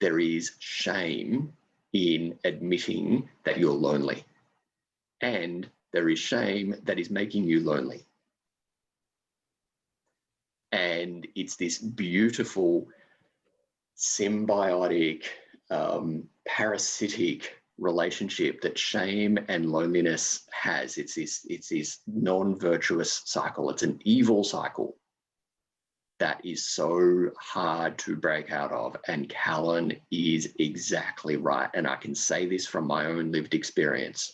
there is shame in admitting that you're lonely. And there is shame that is making you lonely. And it's this beautiful, symbiotic, parasitic relationship that shame and loneliness has. It's this non-virtuous cycle. It's an evil cycle that is so hard to break out of. And Calan is exactly right. And I can say this from my own lived experience.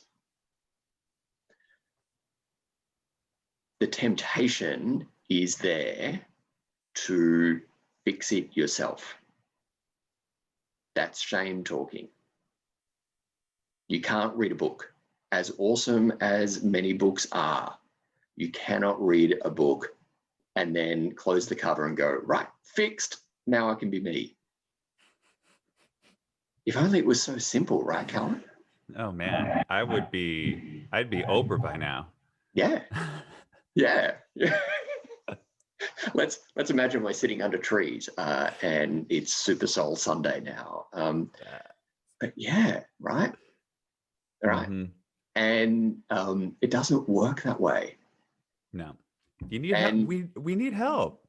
The temptation is there to fix it yourself. That's shame talking. You can't read a book. As awesome as many books are, you cannot read a book and then close the cover and go, right, fixed, now I can be me. If only it was so simple, right, Calan? Oh man, I'd be Oprah by now. Yeah. Yeah. Let's imagine we're sitting under trees and it's Super Soul Sunday now. But yeah, right? Right. Mm-hmm. And it doesn't work that way. No. You need help. We need help.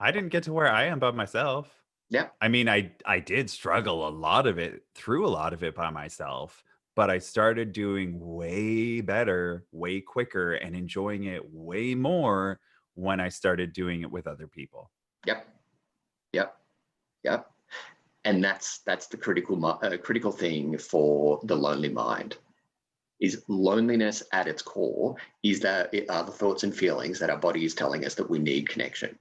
I didn't get to where I am by myself. Yeah. I mean, I did struggle through a lot of it by myself, but I started doing way better, way quicker, and enjoying it way more when I started doing it with other people. Yep. And that's the critical thing for the lonely mind. Is loneliness at its core is that it are the thoughts and feelings that our body is telling us that we need connection.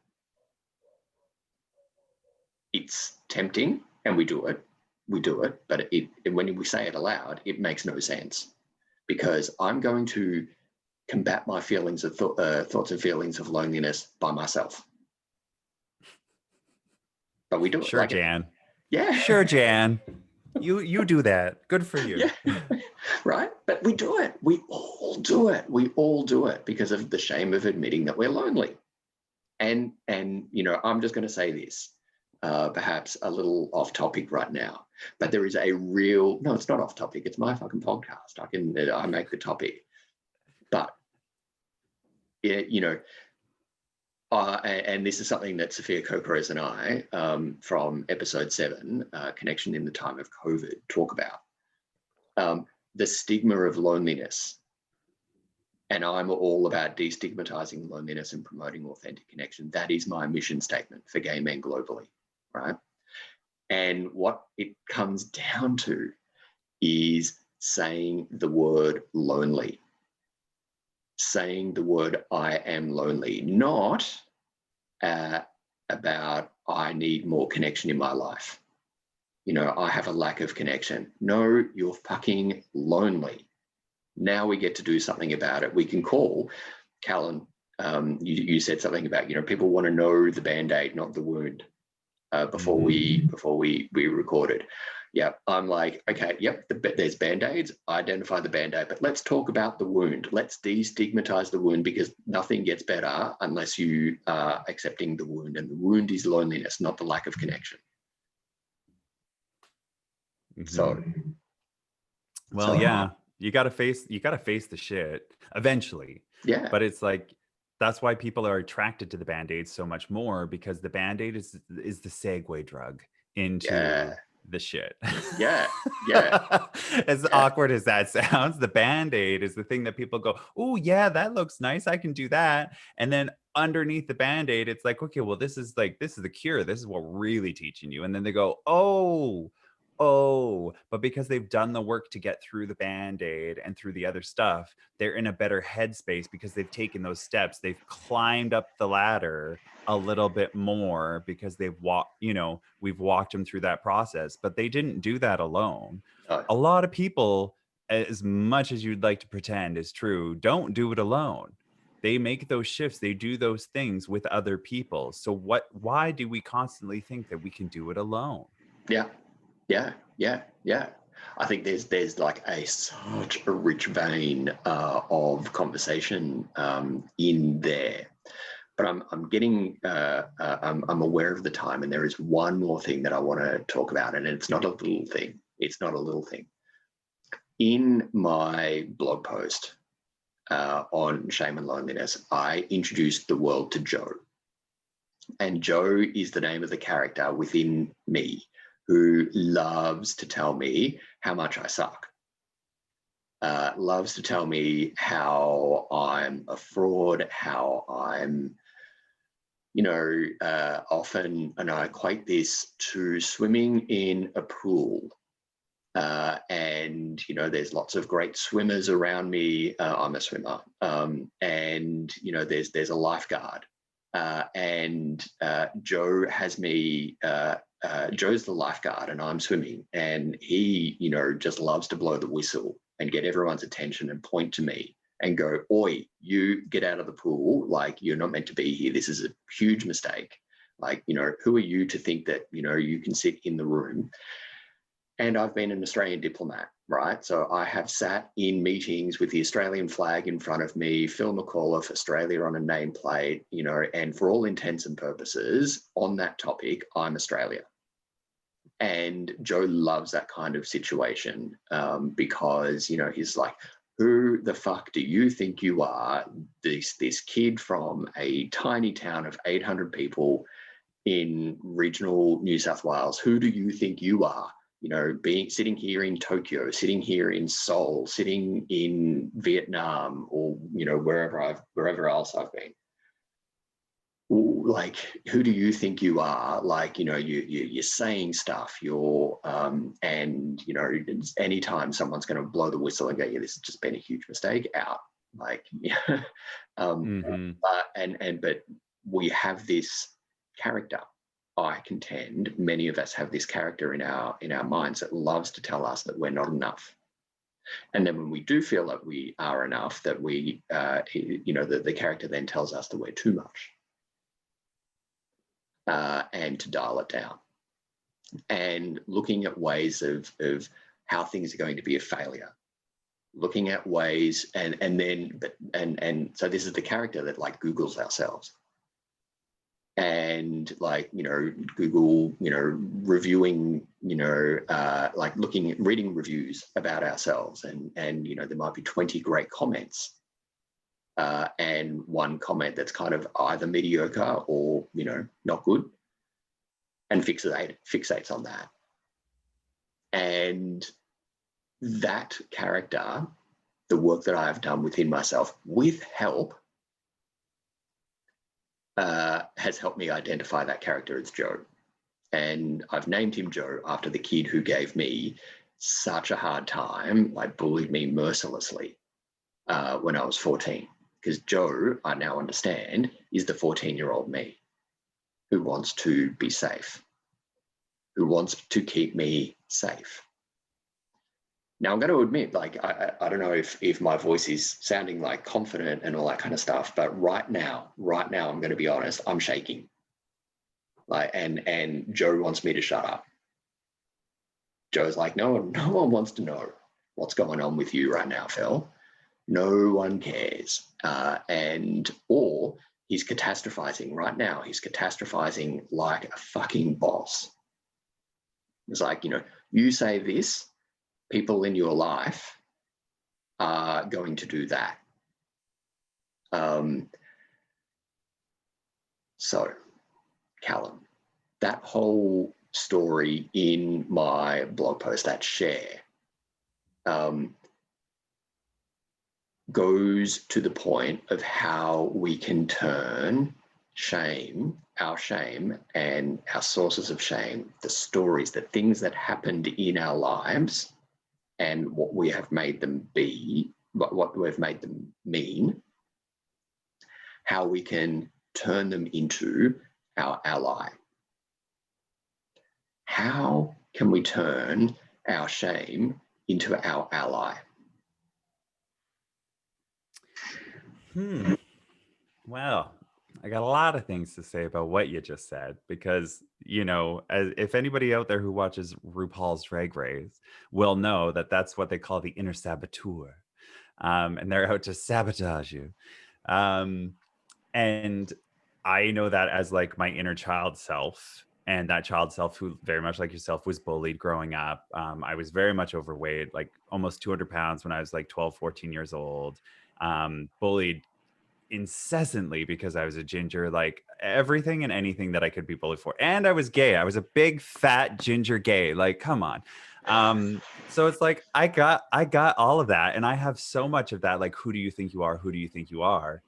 It's tempting and we do it, but when we say it aloud, it makes no sense, because I'm going to combat my feelings of thoughts and feelings of loneliness by myself. But we do it. Sure, Jan. Yeah. Sure, Jan. You do that. Good for you. Yeah. Right? But we do it. We all do it. We all do it because of the shame of admitting that we're lonely. And I'm just going to say this, perhaps a little off topic right now, but there is no, it's not off topic. It's my fucking podcast. I make the topic. But, and this is something that Sophia Kokros and I, from episode 7, Connection in the Time of COVID, talk about. The stigma of loneliness. And I'm all about destigmatizing loneliness and promoting authentic connection. That is my mission statement for gay men globally, right? And what it comes down to is saying the word lonely. Saying the word I am lonely, not about I need more connection in my life. I have a lack of connection. No, you're fucking lonely. Now we get to do something about it. We can call, Calan, you said something about, people want to know the Band-Aid, not the wound, before we recorded. Yeah, I'm like, okay, yep, there's Band-Aids, identify the Band-Aid, but let's talk about the wound. Let's destigmatize the wound, because nothing gets better unless you are accepting the wound. And the wound is loneliness, not the lack of connection. So, yeah, you gotta face the shit eventually. Yeah. But it's like, that's why people are attracted to the Band-Aid so much more, because the Band-Aid is the segue drug into the shit. Yeah. As awkward as that sounds, the Band-Aid is the thing that people go, oh yeah, that looks nice, I can do that. And then underneath the Band-Aid, it's like, okay, well, this is the cure. This is what we're really teaching you. And then they go, oh, oh, but because they've done the work to get through the Band-Aid and through the other stuff, they're in a better headspace because they've taken those steps. They've climbed up the ladder a little bit more because they've walked, you know, we've walked them through that process, but they didn't do that alone. No. A lot of people, as much as you'd like to pretend is true, don't do it alone. They make those shifts, they do those things with other people. So why do we constantly think that we can do it alone? Yeah. Yeah. I think there's like such a rich vein of conversation in there. But I'm getting I'm aware of the time, and there is one more thing that I want to talk about, and it's not a little thing. It's not a little thing. In my blog post on shame and loneliness, I introduced the world to Joe, and Joe is the name of the character within me who loves to tell me how much I suck. Loves to tell me how I'm a fraud, how I'm, often, and I equate this to swimming in a pool. And, there's lots of great swimmers around me. I'm a swimmer. And, there's a lifeguard. And Joe has me, Joe's the lifeguard and I'm swimming. And he, just loves to blow the whistle and get everyone's attention and point to me and go, oi, you get out of the pool. Like, you're not meant to be here. This is a huge mistake. Like, who are you to think that, you can sit in the room? And I've been an Australian diplomat, right? So I have sat in meetings with the Australian flag in front of me, Phil McAuliffe, Australia on a nameplate, and for all intents and purposes on that topic, I'm Australia. And Joe loves that kind of situation because, he's like, who the fuck do you think you are? This kid from a tiny town of 800 people in regional New South Wales, who do you think you are? Sitting here in Tokyo, sitting here in Seoul, sitting in Vietnam, or wherever else I've been. Like, who do you think you are? Like, you're saying stuff. And anytime someone's going to blow the whistle and go, yeah, this has just been a huge mistake. Out. Like, but we have this character. I contend many of us have this character in our minds that loves to tell us that we're not enough. And then when we do feel that we are enough, that we, the character then tells us that we're too much and to dial it down. And looking at ways of how things are going to be a failure, looking at ways and so this is the character that like Googles ourselves. And like, Google, reviewing, like reading reviews about ourselves and, there might be 20 great comments and one comment that's kind of either mediocre or, not good, and fixates on that. And that character, the work that I've done within myself with help, has helped me identify that character as Joe. And I've named him Joe after the kid who gave me such a hard time, like bullied me mercilessly when I was 14. Because Joe, I now understand, is the 14-year-old me who wants to be safe, who wants to keep me safe. Now, I'm going to admit, like, I don't know if my voice is sounding like confident and all that kind of stuff, but right now, I'm going to be honest, I'm shaking. Like, and Joe wants me to shut up. Joe's like, no one wants to know what's going on with you right now, Phil. No one cares. Or he's catastrophizing right now. He's catastrophizing like a fucking boss. It's like, you say this, people in your life are going to do that. So, Calan, that whole story in my blog post, that share, goes to the point of how we can turn our shame and our sources of shame, the stories, the things that happened in our lives and what we have made them be, what we've made them mean, how we can turn them into our ally. How can we turn our shame into our ally? Well, I got a lot of things to say about what you just said because, if anybody out there who watches RuPaul's Drag Race will know that that's what they call the inner saboteur. And they're out to sabotage you. Um, and I know that as like my inner child self. And that child self, who very much like yourself, was bullied growing up. I was very much overweight, like almost 200 pounds when I was like 12, 14 years old. Bullied incessantly because I was a ginger, like everything and anything that I could be bullied for. And I was gay. I was a big fat ginger gay. Like, come on. So it's like I got all of that. And I have so much of that. Like, who do you think you are? Who do you think you are?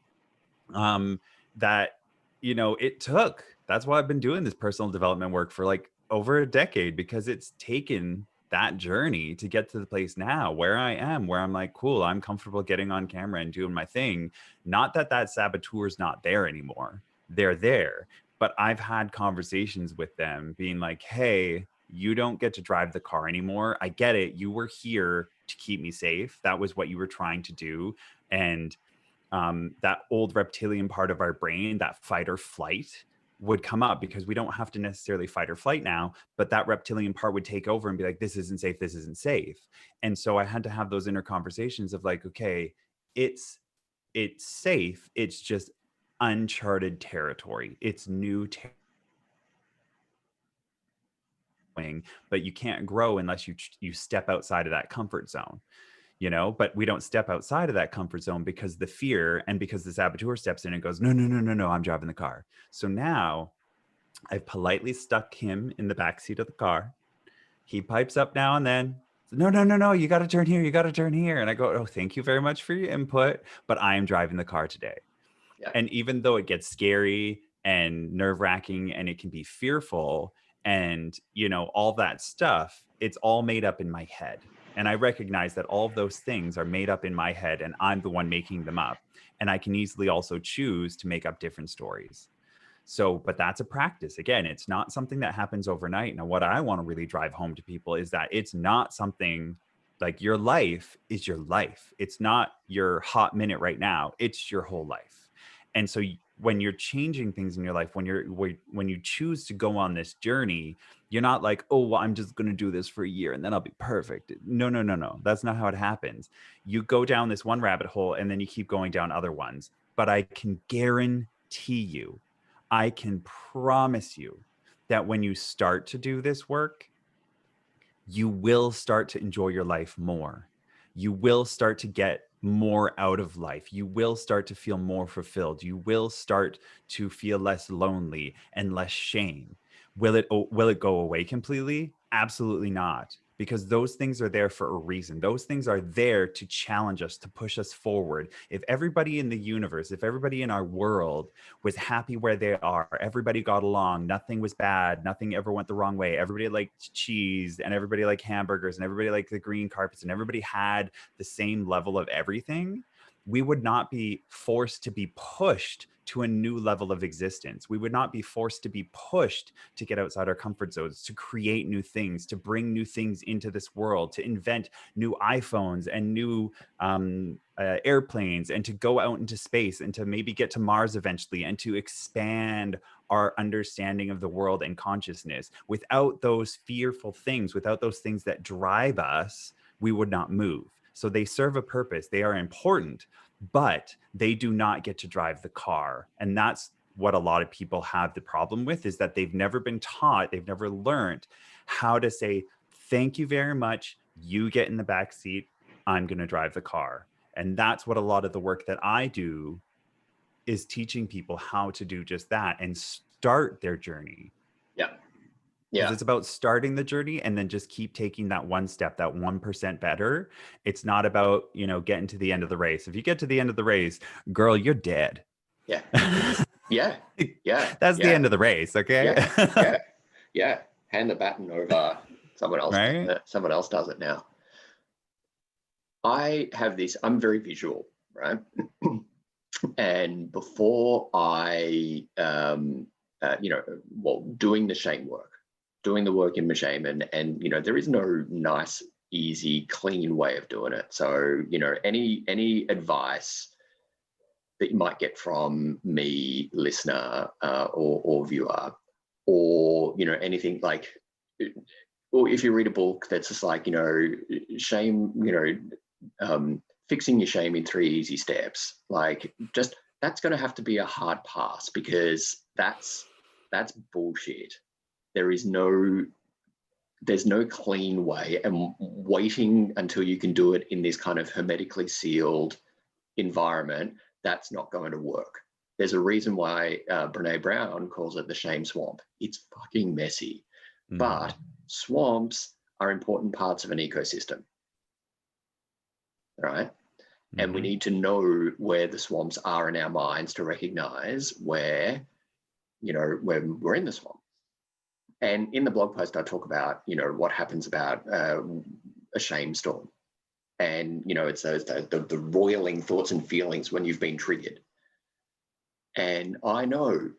That, it took. That's why I've been doing this personal development work for like over a decade, because it's taken that journey to get to the place now where I am, where I'm like, cool, I'm comfortable getting on camera and doing my thing. Not that that saboteur is not there anymore. They're there. But I've had conversations with them being like, hey, you don't get to drive the car anymore. I get it. You were here to keep me safe. That was what you were trying to do. And that old reptilian part of our brain, that fight or flight, would come up because we don't have to necessarily fight or flight now, but that reptilian part would take over and be like, this isn't safe, this isn't safe. And so I had to have those inner conversations of like, okay, it's safe, it's just uncharted territory, it's new territory, but you can't grow unless you step outside of that comfort zone. But we don't step outside of that comfort zone because the fear and because the saboteur steps in and goes, no, no, no, no, no, I'm driving the car. So now I've politely stuck him in the backseat of the car. He pipes up now and then. No, no, no, no, you got to turn here. You got to turn here. And I go, oh, thank you very much for your input, but I am driving the car today. Yeah. And even though it gets scary and nerve wracking and it can be fearful and, all that stuff, it's all made up in my head. And I recognize that all of those things are made up in my head and I'm the one making them up. And I can easily also choose to make up different stories. So, but that's a practice. Again, it's not something that happens overnight. Now, what I want to really drive home to people is that it's not something like your life is your life. It's not your hot minute right now. It's your whole life. And so when you're changing things in your life, when you choose to go on this journey, you're not like, oh, well, I'm just going to do this for a year and then I'll be perfect. No, no, no, no. That's not how it happens. You go down this one rabbit hole and then you keep going down other ones. But I can guarantee you, I can promise you that when you start to do this work, you will start to enjoy your life more. You will start to get more out of life. You will start to feel more fulfilled. You will start to feel less lonely and less shame. Will it go away completely? Absolutely not. Because those things are there for a reason. Those things are there to challenge us, to push us forward. If everybody in the universe, if everybody in our world was happy where they are, everybody got along, nothing was bad, nothing ever went the wrong way, everybody liked cheese and everybody liked hamburgers and everybody liked the green carpets and everybody had the same level of everything, we would not be forced to be pushed to a new level of existence. We would not be forced to be pushed to get outside our comfort zones, to create new things, to bring new things into this world, to invent new iPhones and new airplanes, and to go out into space and to maybe get to Mars eventually and to expand our understanding of the world and consciousness. Without those fearful things, without those things that drive us, we would not move. So they serve a purpose. They are important, but they do not get to drive the car. And that's what a lot of people have the problem with, is that they've never been taught, they've never learned how to say, thank you very much. You get in the back seat. I'm going to drive the car. And that's what a lot of the work that I do is teaching people how to do just that and start their journey. Yeah. Because Yeah. it's about starting the journey and then just keep taking that one step, that 1% better. It's not about, getting to the end of the race. If you get to the end of the race, girl, you're dead. Yeah. Yeah, yeah, That's the yeah, end of the race. Okay. yeah, yeah, yeah. Hand the baton over. Someone else. Right. Someone else does it now. I have this. I'm very visual, right? And before I, well, doing the shame work, doing the work in Mashame, and there is no nice, easy, clean way of doing it. So, any advice that you might get from me, listener, or viewer, or anything like, or if you read a book that's just like shame, fixing your shame in 3 easy steps, like just that's going to have to be a hard pass, because that's bullshit. There's no clean way, and waiting until you can do it in this kind of hermetically sealed environment, that's not going to work. There's a reason why Brene Brown calls it the shame swamp. It's fucking messy. But swamps are important parts of an ecosystem, right? And we need to know where the swamps are in our minds to recognize where we're in the swamp. And in the blog post, I talk about, what happens about a shame storm. And, it's the roiling thoughts and feelings when you've been triggered. And I know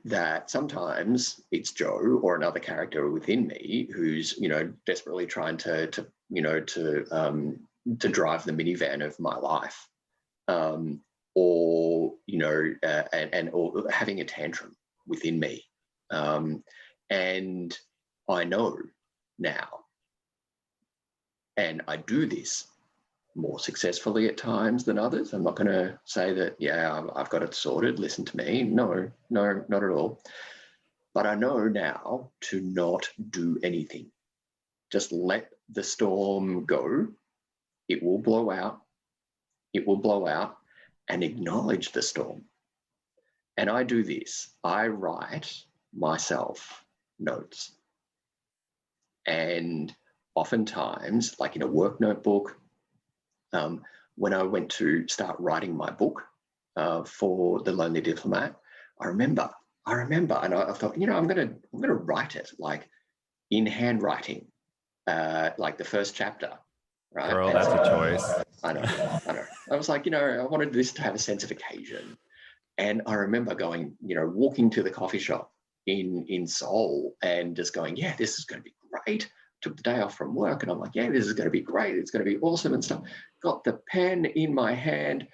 that sometimes it's Joe or another character within me who's, desperately trying to drive the minivan of my life, or having a tantrum within me, and I know now, and I do this more successfully at times than others. I'm not going to say that, I've got it sorted, listen to me. No, not at all. But I know now to not do anything. Just let the storm go. It will blow out. It will blow out, and acknowledge the storm. And I do this. I write myself notes. And oftentimes, like in a work notebook, when I went to start writing my book for The Lonely Diplomat, I remember, and I thought, I'm gonna write it like in handwriting, like the first chapter, right? Girl, that's a choice. I know. I was like, I wanted this to have a sense of occasion, and I remember going, walking to the coffee shop in Seoul and just going, yeah, this is going to be great. Took the day off from work, and I'm like, yeah, this is going to be great. It's going to be awesome and stuff. Got the pen in my hand,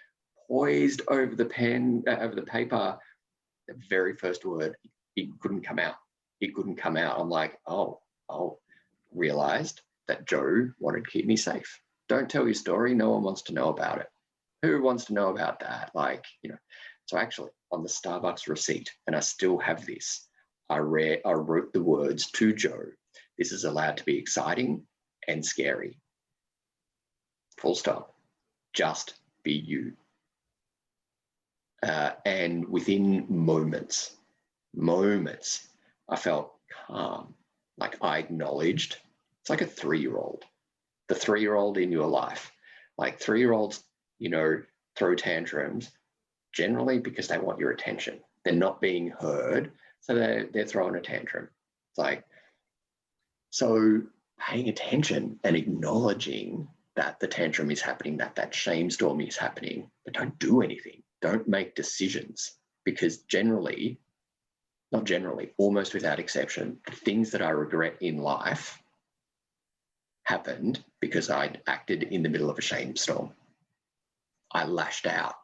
poised over the pen, over the paper. The very first word, it couldn't come out. I'm like, realized that Joe wanted to keep me safe. Don't tell your story. No one wants to know about it. Who wants to know about that? So actually on the Starbucks receipt, and I still have this, I wrote the words to Joe: this is allowed to be exciting and scary. Full stop. Just be you. And within moments, I felt calm. Like I acknowledged, it's like a 3-year-old, the 3-year-old in your life. Like 3-year-olds, throw tantrums generally because they want your attention. They're not being heard, so they're throwing a tantrum. It's like, so paying attention and acknowledging that the tantrum is happening, that shame storm is happening, but don't do anything. Don't make decisions, because almost without exception, the things that I regret in life happened because I'd acted in the middle of a shame storm. I lashed out.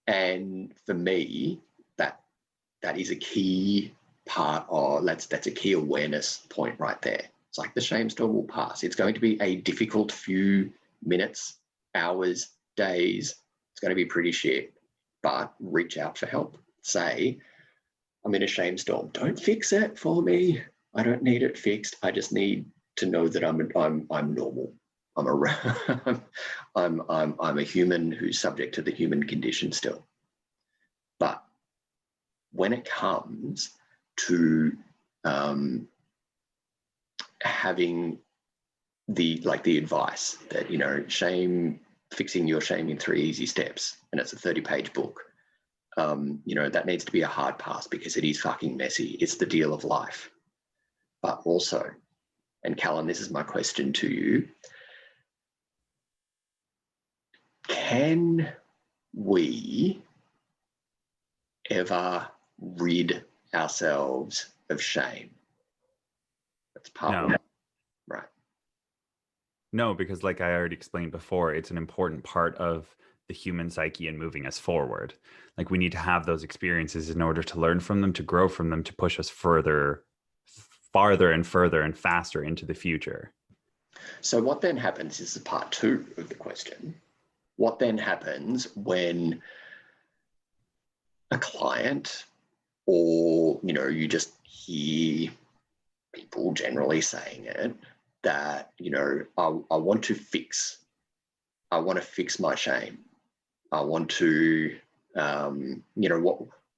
And for me, that is a key part of, that's a key awareness point right there. It's like the shame storm will pass. It's going to be a difficult few minutes, hours, days. It's going to be pretty shit, but reach out for help. Say, I'm in a shame storm. Don't fix it for me. I don't need it fixed. I just need to know that I'm normal. I'm a human who's subject to the human condition still. But when it comes to having the advice that, shame Fixing Your Shame in 3 Easy Steps, and it's a 30-page book. That needs to be a hard pass because it is fucking messy. It's the deal of life. But also, and Calan, this is my question to you, can we ever rid ourselves of shame? That's part one. Right. No, because like I already explained before, it's an important part of the human psyche and moving us forward. Like we need to have those experiences in order to learn from them, to grow from them, to push us farther and further and faster into the future. So what then happens is the part two of the question. What then happens when a client, or, you just hear people generally saying it, that, I want to fix my shame. I want to,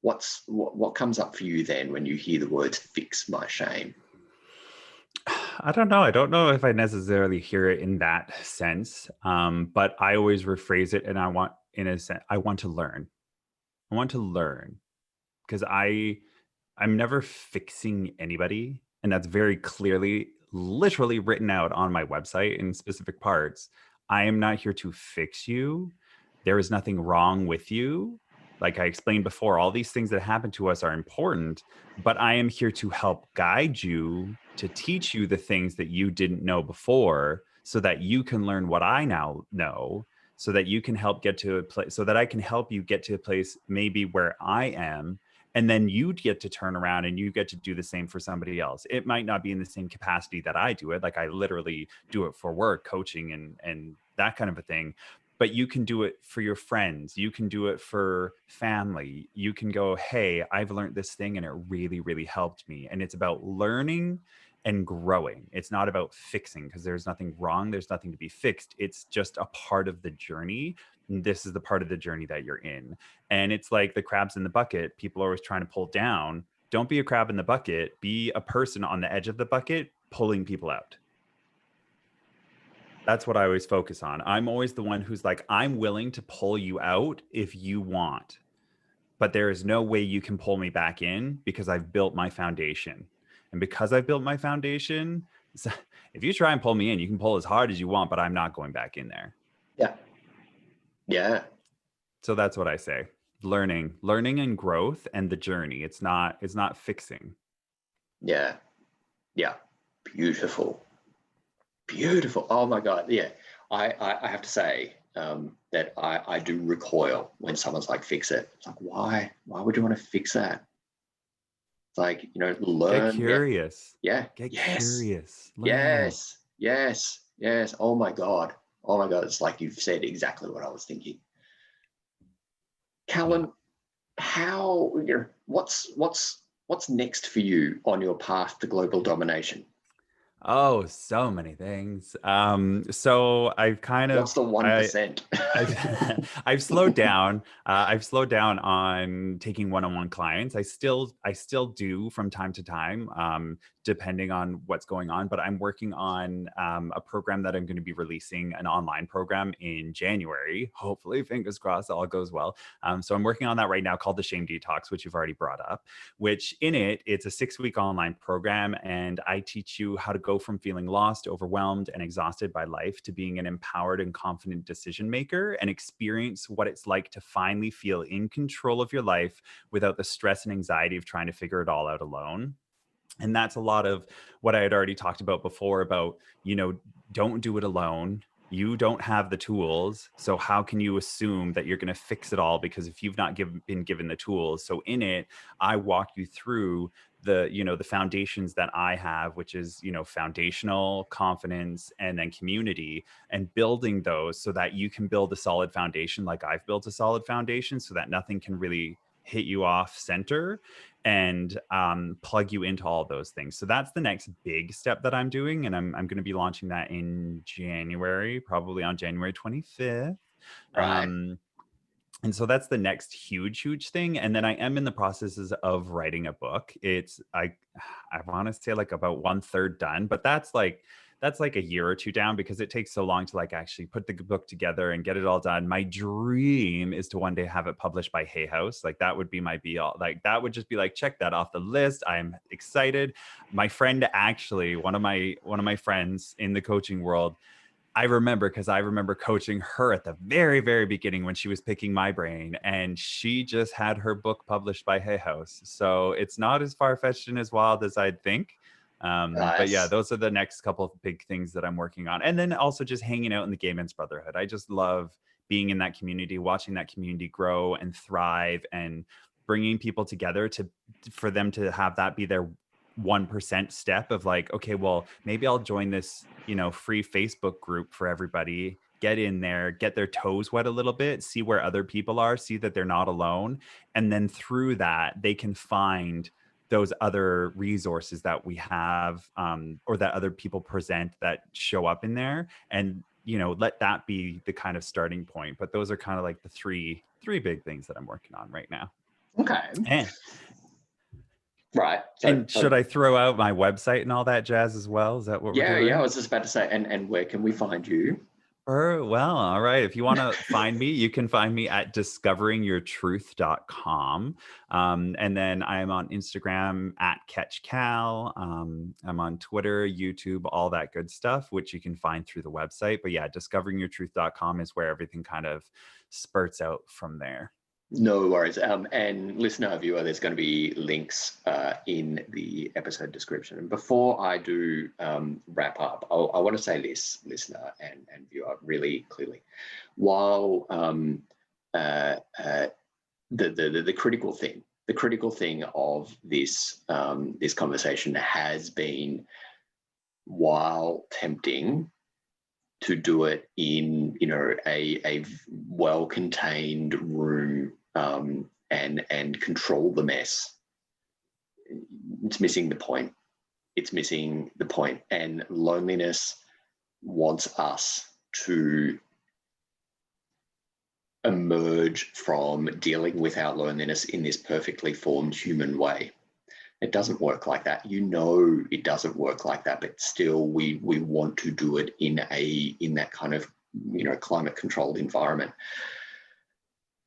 what comes up for you then when you hear the words fix my shame? I don't know. I don't know if I necessarily hear it in that sense. But I always rephrase it, and I want to learn. I want to learn because I'm never fixing anybody. And that's very clearly, literally written out on my website in specific parts. I am not here to fix you. There is nothing wrong with you. Like I explained before, all these things that happen to us are important, but I am here to help guide you, to teach you the things that you didn't know before so that you can learn what I now know, so that you can help get to a place, so that I can help you get to a place maybe where I am, and then you get to turn around and you get to do the same for somebody else. It might not be in the same capacity that I do it. Like I literally do it for work, coaching and that kind of a thing. But you can do it for your friends. You can do it for family. You can go, hey, I've learned this thing and it really, really helped me. And it's about learning and growing. It's not about fixing, because there's nothing wrong. There's nothing to be fixed. It's just a part of the journey. And this is the part of the journey that you're in. And it's like the crabs in the bucket. People are always trying to pull down. Don't be a crab in the bucket. Be a person on the edge of the bucket pulling people out. That's what I always focus on. I'm always the one who's like, I'm willing to pull you out if you want, but there is no way you can pull me back in because I've built my foundation. And because I've built my foundation, if you try and pull me in, you can pull as hard as you want, but I'm not going back in there. Yeah. Yeah. So that's what I say. Learning and growth and the journey. It's not fixing. Yeah. Yeah. Beautiful. Oh my God. Yeah. I have to say that I do recoil when someone's like, fix it. It's like, why would you want to fix that? It's like, learn. Get curious. Yeah. Get Yes. curious. Learn. Yes. Oh my God. It's like you've said exactly what I was thinking. Calan, how, what's next for you on your path to global domination? Oh, so many things. So I've kind What's of the 1%? I've slowed down. I've slowed down on taking one-on-one clients. I still do from time to time, depending on what's going on. But I'm working on a program that I'm going to be releasing, an online program in January. Hopefully, fingers crossed, all goes well. So I'm working on that right now, called the Shame Detox, which you've already brought up. Which in it's a 6-week online program, and I teach you how to go from feeling lost, overwhelmed, and exhausted by life to being an empowered and confident decision maker, and experience what it's like to finally feel in control of your life without the stress and anxiety of trying to figure it all out alone. And that's a lot of what I had already talked about before about, don't do it alone. You don't have the tools. So how can you assume that you're going to fix it all? Because if you've not been given the tools. So in it, I walk you through the foundations that I have, which is, foundational, confidence, and then community, and building those so that you can build a solid foundation like I've built a solid foundation, so that nothing can really hit you off center, and plug you into all those things. So that's the next big step that I'm doing. And I'm going to be launching that in January, probably on January 25th. Right. And so that's the next huge thing. And then I am in the processes of writing a book. I want to say like about 1/3 done, but that's like that's like a year or two down because it takes so long to like actually put the book together and get it all done. My dream is to one day have it published by Hay House. Like that would be my be all. Like that would just be like, check that off the list. I'm excited. My friend, actually, one of my friends in the coaching world, I remember, because I remember coaching her at the very, very beginning when she was picking my brain, and she just had her book published by Hay House. So it's not as far-fetched and as wild as I'd think. But yeah, Nice. those are the next couple of big things that I'm working on. And then also just hanging out in the Gay Men's Brotherhood. I just love being in that community, watching that community grow and thrive, and bringing people together to for them to have that be their 1% step of like, okay, well, maybe I'll join this, free Facebook group for everybody, get in there, get their toes wet a little bit, see where other people are, see that they're not alone. And then through that, they can find those other resources that we have, or that other people present that show up in there. And, let that be the kind of starting point. But those are kind of like the three big things that I'm working on right now. Okay. And Right. So, And should I throw out my website and all that jazz as well? Is that what we're yeah, I doing? was just about to say, and where can we find you? Well, all right. If you want to find me, you can find me at discoveringyourtruth.com. And then I am on Instagram at CatchCal. I'm on Twitter, YouTube, all that good stuff, which you can find through the website. But yeah, discoveringyourtruth.com is where everything kind of spurts out from there. No worries. And listener, viewer, there's going to be links in the episode description. And before I do wrap up, I want to say this, listener and viewer, really clearly. While the critical thing of this this conversation has been, while tempting to do it in a well-contained room, and control the mess, it's missing the point. It's missing the point. And loneliness wants us to emerge from dealing with our loneliness in this perfectly formed human way. It doesn't work like that. It doesn't work like that, but still we want to do it in that kind of climate controlled environment.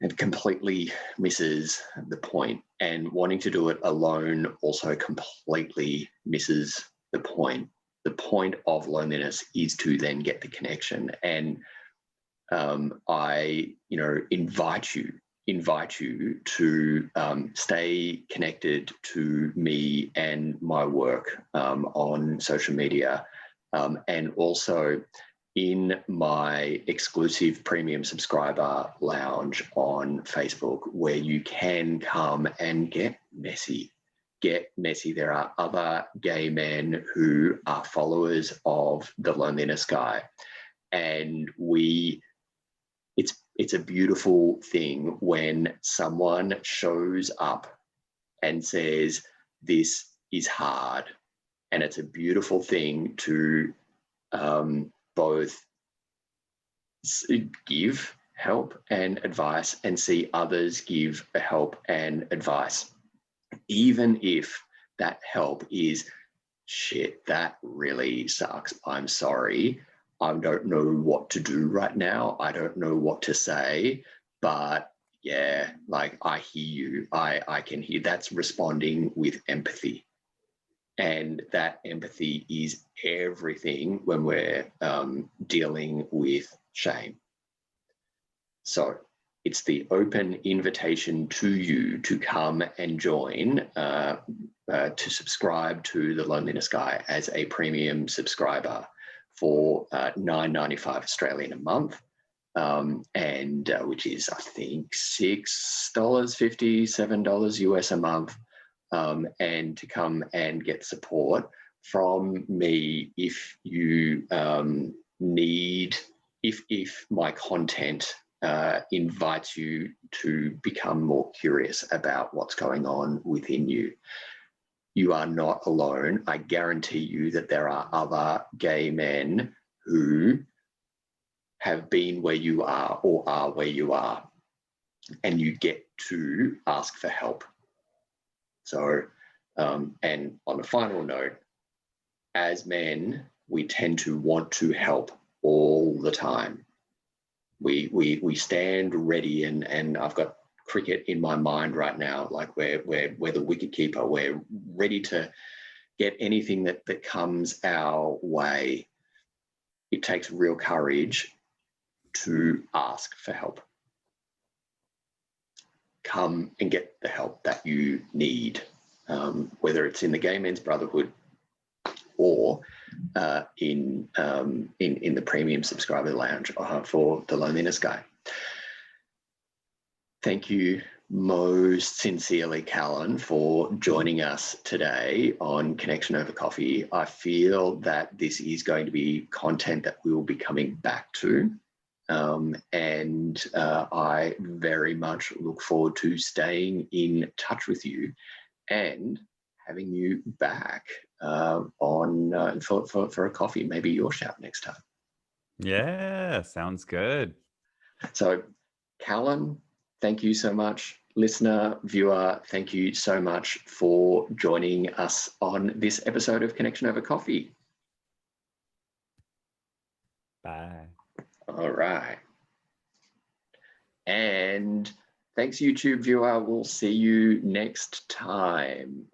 It completely misses the point. And wanting to do it alone also completely misses the point. The point of loneliness is to then get the connection. And I invite you to stay connected to me and my work on social media, and also in my exclusive premium subscriber lounge on Facebook, where you can come and get messy. There are other gay men who are followers of the Loneliness Guy, and it's a beautiful thing when someone shows up and says, this is hard. And it's a beautiful thing to both give help and advice and see others give help and advice, even if that help is, shit, that really sucks, I'm sorry, I don't know what to do right now, I don't know what to say, but yeah, like, I hear you, I can hear. That's responding with empathy. And that empathy is everything when we're dealing with shame. So it's the open invitation to you to come and join, to subscribe to the Loneliness Guy as a premium subscriber for $9.95 Australian a month, and which is, I think, $6.50, $7 US a month, and to come and get support from me if you need, if my content invites you to become more curious about what's going on within you. You are not alone. I guarantee you that there are other gay men who have been where you are or are where you are, and you get to ask for help. So, and on a final note, as men, we tend to want to help all the time. We stand ready, and I've got cricket in my mind right now, like we're the wicket keeper. We're ready to get anything that comes our way. It takes real courage to ask for help. Come and get the help that you need, whether it's in the Gay Men's Brotherhood or in the premium subscriber lounge for the Loneliness Guy. Thank you most sincerely, Calan, for joining us today on Connection Over Coffee. I feel that this is going to be content that we will be coming back to. And I very much look forward to staying in touch with you and having you back on for a coffee. Maybe your shout next time. Yeah, sounds good. So, Calan, thank you so much. Listener, viewer, thank you so much for joining us on this episode of Connection Over Coffee. Bye. All right. And thanks, YouTube viewer. We'll see you next time.